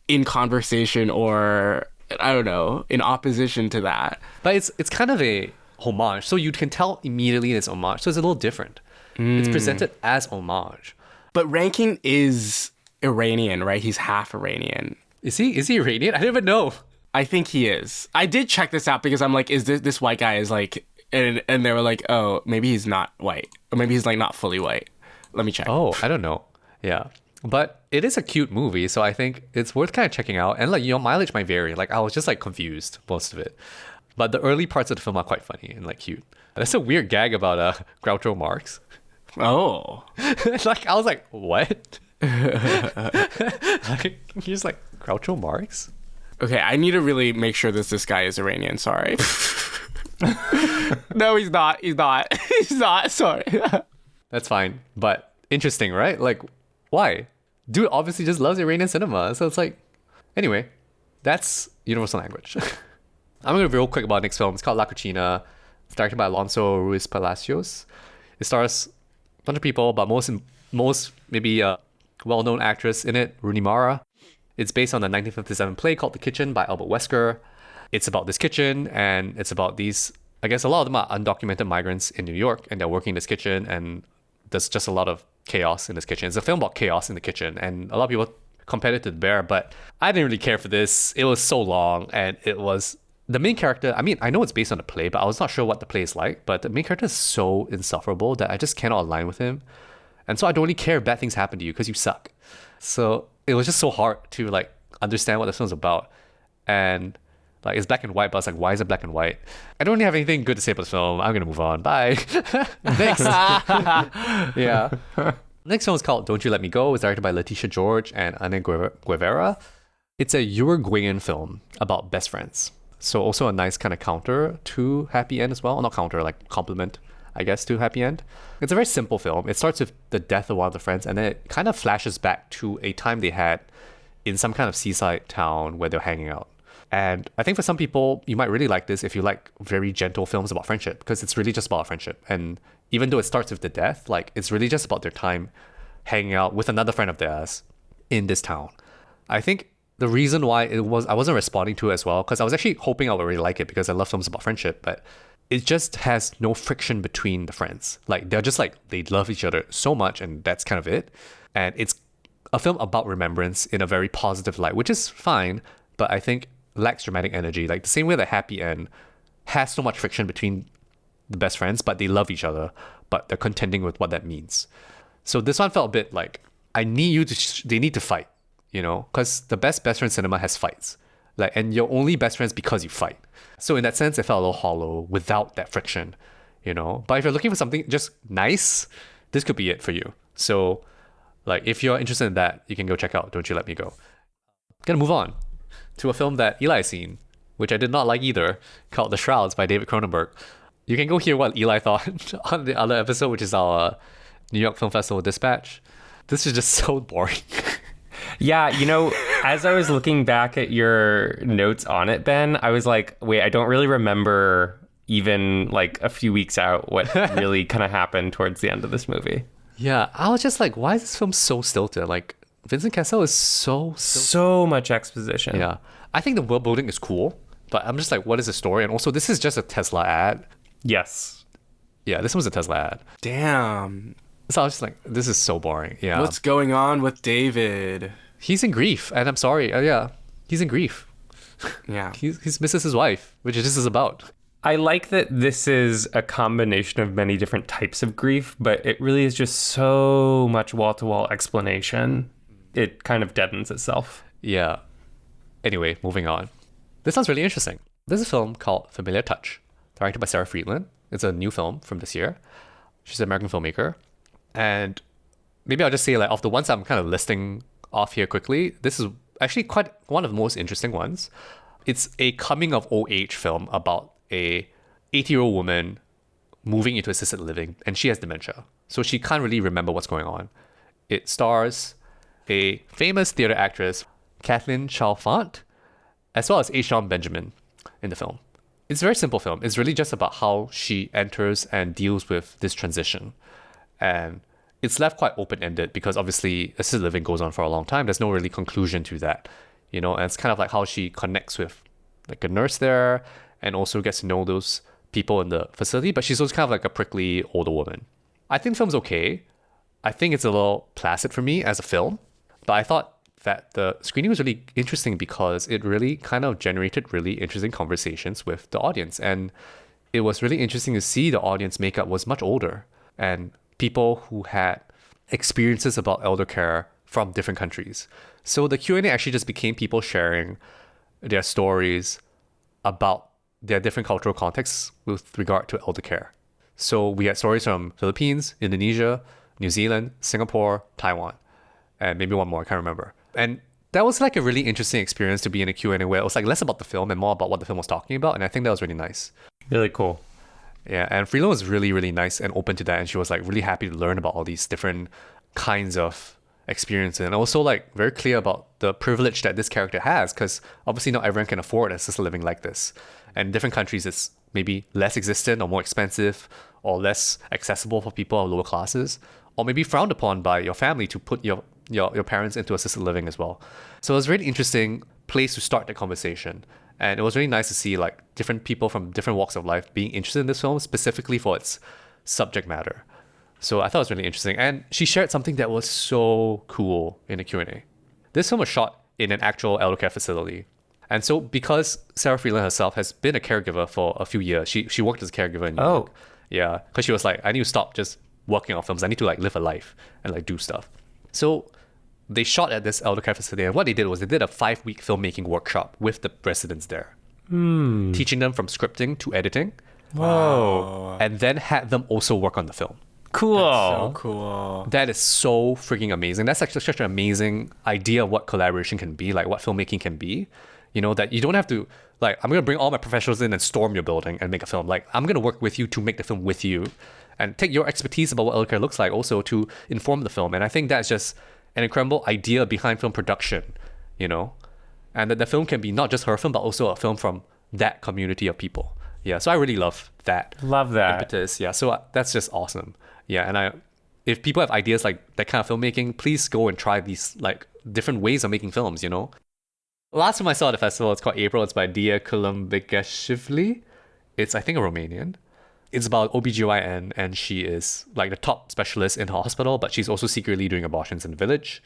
in conversation, or I don't know, in opposition to that. But it's kind of a homage. So you can tell immediately it's homage. So it's a little different. It's presented as homage. But Rankin is Iranian, right? He's half Iranian. Is he Iranian? I didn't even know. I think he is. I did check this out because I'm like, is this white guy is like, and they were like, oh, maybe he's not white, or maybe he's like not fully white. Let me check. Oh, I don't know. Yeah. But it is a cute movie, so I think it's worth kind of checking out. And like, mileage might vary. Like, I was just like confused most of it. But the early parts of the film are quite funny and like cute. That's a weird gag about Groucho Marx. Oh. Like, I was like, what? Like, he's like, Groucho Marx? Okay, I need to really make sure this guy is Iranian. Sorry. No, he's not. He's not. Sorry. That's fine. But interesting, right? Like, why? Dude obviously just loves Iranian cinema. So it's like, anyway, that's Universal Language. I'm going to be real quick about the next film. It's called La Cocina. It's directed by Alonso Ruiz Palacios. It stars a bunch of people, but most maybe a well-known actress in it, Rooney Mara. It's based on a 1957 play called The Kitchen by Albert Wesker. It's about this kitchen, and it's about these, I guess a lot of them are undocumented migrants in New York, and they're working in this kitchen, and there's just a lot of chaos in this kitchen. It's a film about chaos in the kitchen, and a lot of people compared it to The Bear, but I didn't really care for this. It was so long, and it was... The main character, I mean, I know it's based on a play, but I was not sure what the play is like, but the main character is so insufferable that I just cannot align with him. And so I don't really care if bad things happen to you because you suck. So it was just so hard to like understand what the film's about. And like it's black and white, but I was like, why is it black and white? I don't really have anything good to say about the film. I'm gonna move on. Bye. Next. Yeah. Next film is called Don't You Let Me Go. It's directed by Leticia George and Ana Guevara. It's a Uruguayan film about best friends. So also a nice kind of counter to Happyend as well. Not counter, like complement, I guess, to Happyend. It's a very simple film. It starts with the death of one of the friends, and then it kind of flashes back to a time they had in some kind of seaside town where they're hanging out. And I think for some people, you might really like this if you like very gentle films about friendship, because it's really just about friendship. And even though it starts with the death, like it's really just about their time hanging out with another friend of theirs in this town. I think the reason why I wasn't responding to it as well, because I was actually hoping I would really like it because I love films about friendship, but it just has no friction between the friends. Like they're just like, they love each other so much and that's kind of it. And it's a film about remembrance in a very positive light, which is fine, but I think lacks dramatic energy. Like the same way that Happyend has so much friction between the best friends, but they love each other, but they're contending with what that means. So this one felt a bit like, they need to fight. You know, because the best friend cinema has fights, like, and you're only best friends because you fight. So in that sense, it felt a little hollow without that friction, you know. But if you're looking for something just nice, this could be it for you. So, like, if you're interested in that, you can go check out Don't You Let Me Go. Gonna move on to a film that Eli has seen, which I did not like either, called The Shrouds by David Cronenberg. You can go hear what Eli thought on the other episode, which is our New York Film Festival Dispatch. This is just so boring. Yeah, you know, as I was looking back at your notes on it, Ben, I was like, wait, I don't really remember even like a few weeks out what really kind of happened towards the end of this movie. Yeah, I was just like, why is this film so stilted? Like, Vincent Cassel is so much exposition. Yeah, I think the world building is cool, but I'm just like, what is the story? And also, this is just a Tesla ad. Yes. Yeah, this was a Tesla ad. Damn. So I was just like, this is so boring. Yeah. What's going on with David? He's in grief, and I'm sorry. Yeah, he's in grief. Yeah. He's misses his wife, which this is about. I like that this is a combination of many different types of grief, but it really is just so much wall-to-wall explanation. It kind of deadens itself. Yeah. Anyway, moving on. This sounds really interesting. There's a film called Familiar Touch, directed by Sarah Friedland. It's a new film from this year. She's an American filmmaker. And maybe I'll just say, like, of the ones I'm kind of listing off here quickly, this is actually quite one of the most interesting ones. It's a coming of old age film about a 80-year-old woman moving into assisted living, and she has dementia. So she can't really remember what's going on. It stars a famous theater actress, Kathleen Chalfant, as well as H. John Benjamin in the film. It's a very simple film. It's really just about how she enters and deals with this transition. And it's left quite open-ended because obviously assisted living goes on for a long time. There's no really conclusion to that, you know, and it's kind of like how she connects with like a nurse there and also gets to know those people in the facility, but she's also kind of like a prickly older woman. I think the film's okay. I think it's a little placid for me as a film, but I thought that the screening was really interesting because it really kind of generated really interesting conversations with the audience. And it was really interesting to see the audience makeup was much older and people who had experiences about elder care from different countries. So the Q&A actually just became people sharing their stories about their different cultural contexts with regard to elder care. So we had stories from Philippines, Indonesia, New Zealand, Singapore, Taiwan, and maybe one more, I can't remember. And that was like a really interesting experience to be in a Q&A where it was like less about the film and more about what the film was talking about. And I think that was really nice. Really cool. Yeah, and Freeland was really, really nice and open to that. And she was like really happy to learn about all these different kinds of experience it. And also like very clear about the privilege that this character has, because obviously not everyone can afford assisted living like this. And in different countries, it's maybe less existent or more expensive or less accessible for people of lower classes, or maybe frowned upon by your family to put your parents into assisted living as well. So it was a really interesting place to start the conversation. And it was really nice to see like different people from different walks of life being interested in this film, specifically for its subject matter. So I thought it was really interesting. And she shared something that was so cool in the Q&A. This film was shot in an actual elder care facility. And so because Sarah Friedland herself has been a caregiver for a few years, she worked as a caregiver in New York. Yeah, because she was like, I need to stop just working on films. I need to like live a life and like do stuff. So they shot at this elder care facility. And what they did was they did a 5-week filmmaking workshop with the residents there, teaching them from scripting to editing. Whoa. And then had them also work on the film. Cool. That's so cool. That is so freaking amazing. That's actually such an amazing idea of what collaboration can be, like what filmmaking can be. You know, that you don't have to, like, I'm going to bring all my professionals in and storm your building and make a film. Like, I'm going to work with you to make the film with you and take your expertise about what elder care looks like also to inform the film. And I think that's just an incredible idea behind film production, you know, and that the film can be not just her film, but also a film from that community of people. Yeah, so I really love that. Love that. Impetus. Yeah, so that's just awesome. Yeah, and if people have ideas like that kind of filmmaking, please go and try these like different ways of making films, you know. Last time I saw at the festival, it's called April. It's by Dia Columbigashvili. It's, I think, a Romanian. It's about OBGYN, and she is like the top specialist in her hospital, but she's also secretly doing abortions in the village.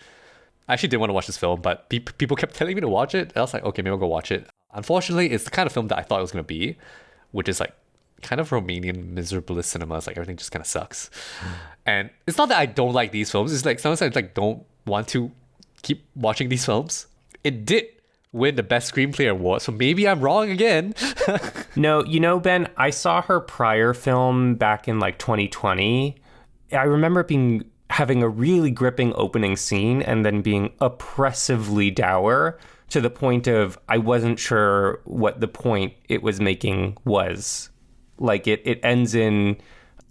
I actually didn't want to watch this film, but people kept telling me to watch it. And I was like, okay, maybe I'll go watch it. Unfortunately, it's the kind of film that I thought it was going to be, which is like kind of Romanian miserabilist cinema. It's like everything just kind of sucks. And it's not that I don't like these films. It's like sometimes I like don't want to keep watching these films. It did win the Best Screenplay award, so maybe I'm wrong again. No, you know, Ben, I saw her prior film back in like 2020. I remember it having a really gripping opening scene and then being oppressively dour to the point of I wasn't sure what the point it was making was. Like it ends in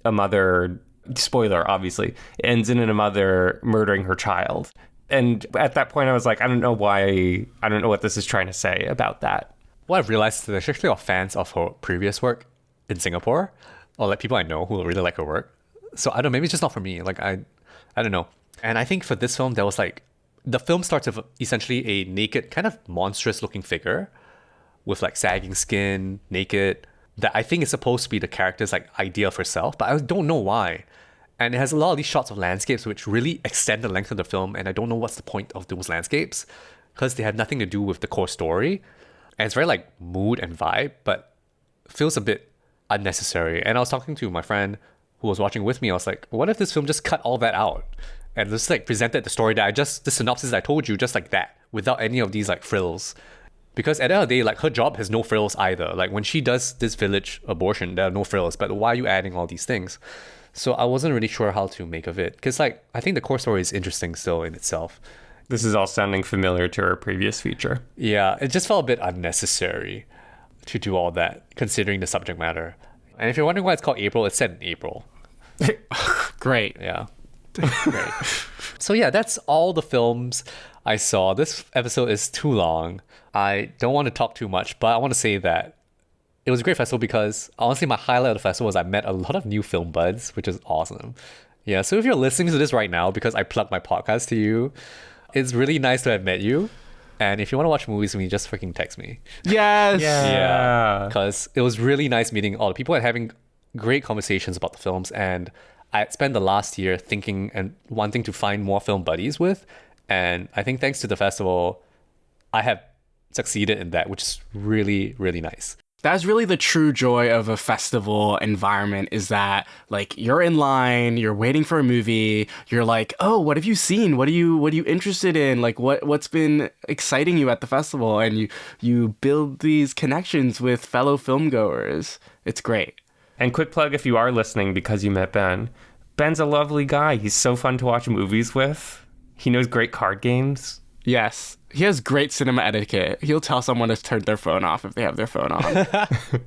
a mother, spoiler obviously, it ends in a mother murdering her child. And at that point I was like, I don't know what this is trying to say about that. What I've realized is there's actually a lot of fans of her previous work in Singapore, or like people I know who really like her work. So I don't know, maybe it's just not for me. Like I don't know. And I think for this film, there was like, the film starts with essentially a naked, kind of monstrous looking figure with like sagging skin, naked, that I think is supposed to be the character's like idea of herself, but I don't know why. And it has a lot of these shots of landscapes which really extend the length of the film, and I don't know what's the point of those landscapes because they have nothing to do with the core story. And it's very like mood and vibe, but feels a bit unnecessary. And I was talking to my friend who was watching with me. I was like, what if this film just cut all that out and just like presented the story that the synopsis I told you just like that, without any of these like frills? Because at the end of the day, like her job has no frills either. Like when she does this village abortion, there are no frills, but why are you adding all these things? So I wasn't really sure how to make of it. Because like, I think the core story is interesting still in itself. This is all sounding familiar to her previous feature. Yeah, it just felt a bit unnecessary to do all that, considering the subject matter. And if you're wondering why it's called April, it's set in April. Great. Yeah. Great. So yeah, that's all the films I saw. This episode is too long. I don't want to talk too much, but I want to say that it was a great festival because honestly, my highlight of the festival was I met a lot of new film buds, which is awesome. Yeah, so if you're listening to this right now because I plugged my podcast to you, it's really nice to have met you. And if you want to watch movies with me, just freaking text me. Yes. Yeah. Because it was really nice meeting all the people and having great conversations about the films. And I spent the last year thinking and wanting to find more film buddies with. And I think thanks to the festival, I have succeeded in that, which is really, really nice. That's really the true joy of a festival environment, is that like you're in line, you're waiting for a movie, you're like, oh, what have you seen? What are you interested in? Like what's been exciting you at the festival? And you build these connections with fellow filmgoers. It's great. And quick plug if you are listening because you met Ben. Ben's a lovely guy. He's so fun to watch movies with. He knows great card games. Yes. He has great cinema etiquette. He'll tell someone to turn their phone off if they have their phone on.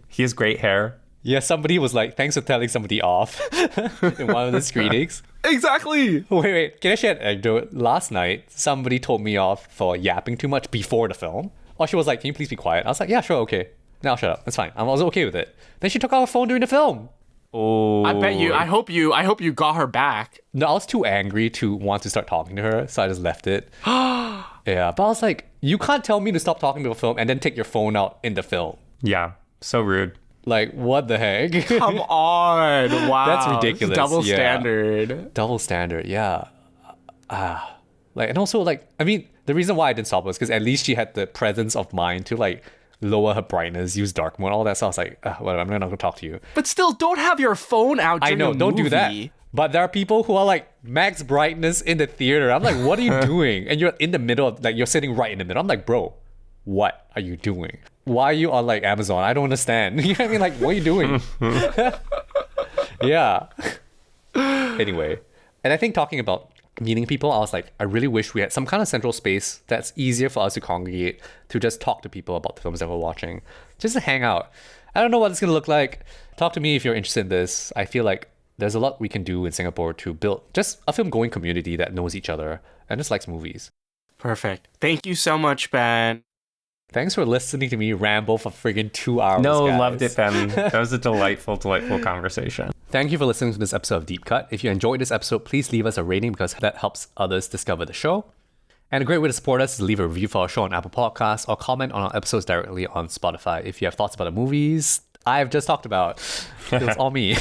He has great hair. Yeah, somebody was like, thanks for telling somebody off in one of the screenings. Exactly. Wait, can I share an anecdote? Last night, somebody told me off for yapping too much before the film. Or she was like, can you please be quiet? I was like, yeah, sure, okay. Now shut up. That's fine. I was okay with it. Then she took out her phone during the film. Oh, I bet you. I hope you got her back. No, I was too angry to want to start talking to her, so I just left it. Yeah, but I was like, you can't tell me to stop talking to a film and then take your phone out in the film. Yeah, so rude. Like, what the heck? Come on. Wow. That's ridiculous. Double Yeah. standard. Double standard, yeah. Like, and also, like, I mean, the reason why I didn't stop was because at least she had the presence of mind to, like, lower her brightness, use dark mode, all that. So I was like, whatever, I'm not going to talk to you. But still, don't have your phone out I during know, a don't do that. movie. But there are people who are like max brightness in the theater. I'm like, what are you doing? And you're in the middle of, like, you're sitting right in the middle. I'm like, bro, what are you doing? Why are you on like Amazon? I don't understand. You know what I mean? Like, what are you doing? Yeah. Anyway, and I think talking about meeting people, I was like, I really wish we had some kind of central space that's easier for us to congregate, to just talk to people about the films that we're watching, just to hang out. I don't know what it's going to look like. Talk to me if you're interested in this. I feel like there's a lot we can do in Singapore to build just a film-going community that knows each other and just likes movies. Perfect. Thank you so much, Ben. Thanks for listening to me ramble for friggin' 2 hours, No, guys. loved it, Ben. That was a delightful conversation. Thank you for listening to this episode of Deep Cut. If you enjoyed this episode, please leave us a rating because that helps others discover the show. And a great way to support us is leave a review for our show on Apple Podcasts or comment on our episodes directly on Spotify. If you have thoughts about the movies I've just talked about, it's all me.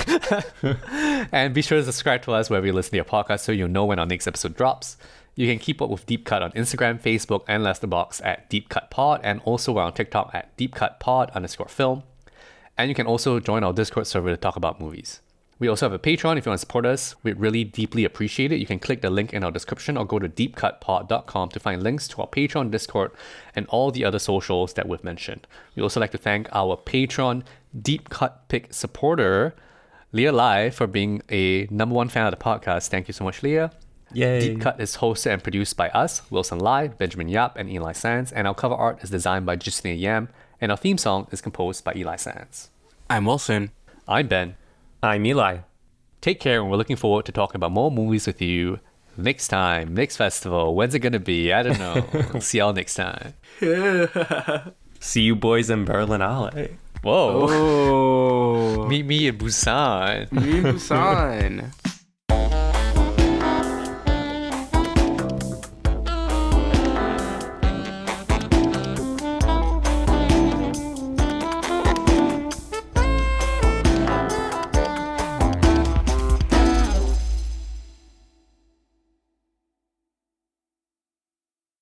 And be sure to subscribe to us wherever you listen to your podcast so you'll know when our next episode drops. You can keep up with Deep Cut on Instagram, Facebook, and Letterboxd at Deep Cut Pod, and also we're on TikTok at DeepCutPod_film. And you can also join our Discord server to talk about movies. We also have a Patreon if you want to support us. We'd really deeply appreciate it. You can click the link in our description or go to deepcutpod.com to find links to our Patreon, Discord, and all the other socials that we've mentioned. We'd also like to thank our Patreon Deep Cut Pick supporter, Leah Lai, for being a #1 fan of the podcast. Thank you so much, Leah. Yay. Deep Cut is hosted and produced by us, Wilson Lai, Benjamin Yap, and Eli Sands, and our cover art is designed by Justina Yam, and our theme song is composed by Eli Sands. I'm Wilson. I'm Ben. I'm Eli. Take care, and we're looking forward to talking about more movies with you next time, next festival. When's it gonna be? I don't know. See y'all next time. See you boys in Berlinale. Whoa. Oh. Meet me in Busan. Busan.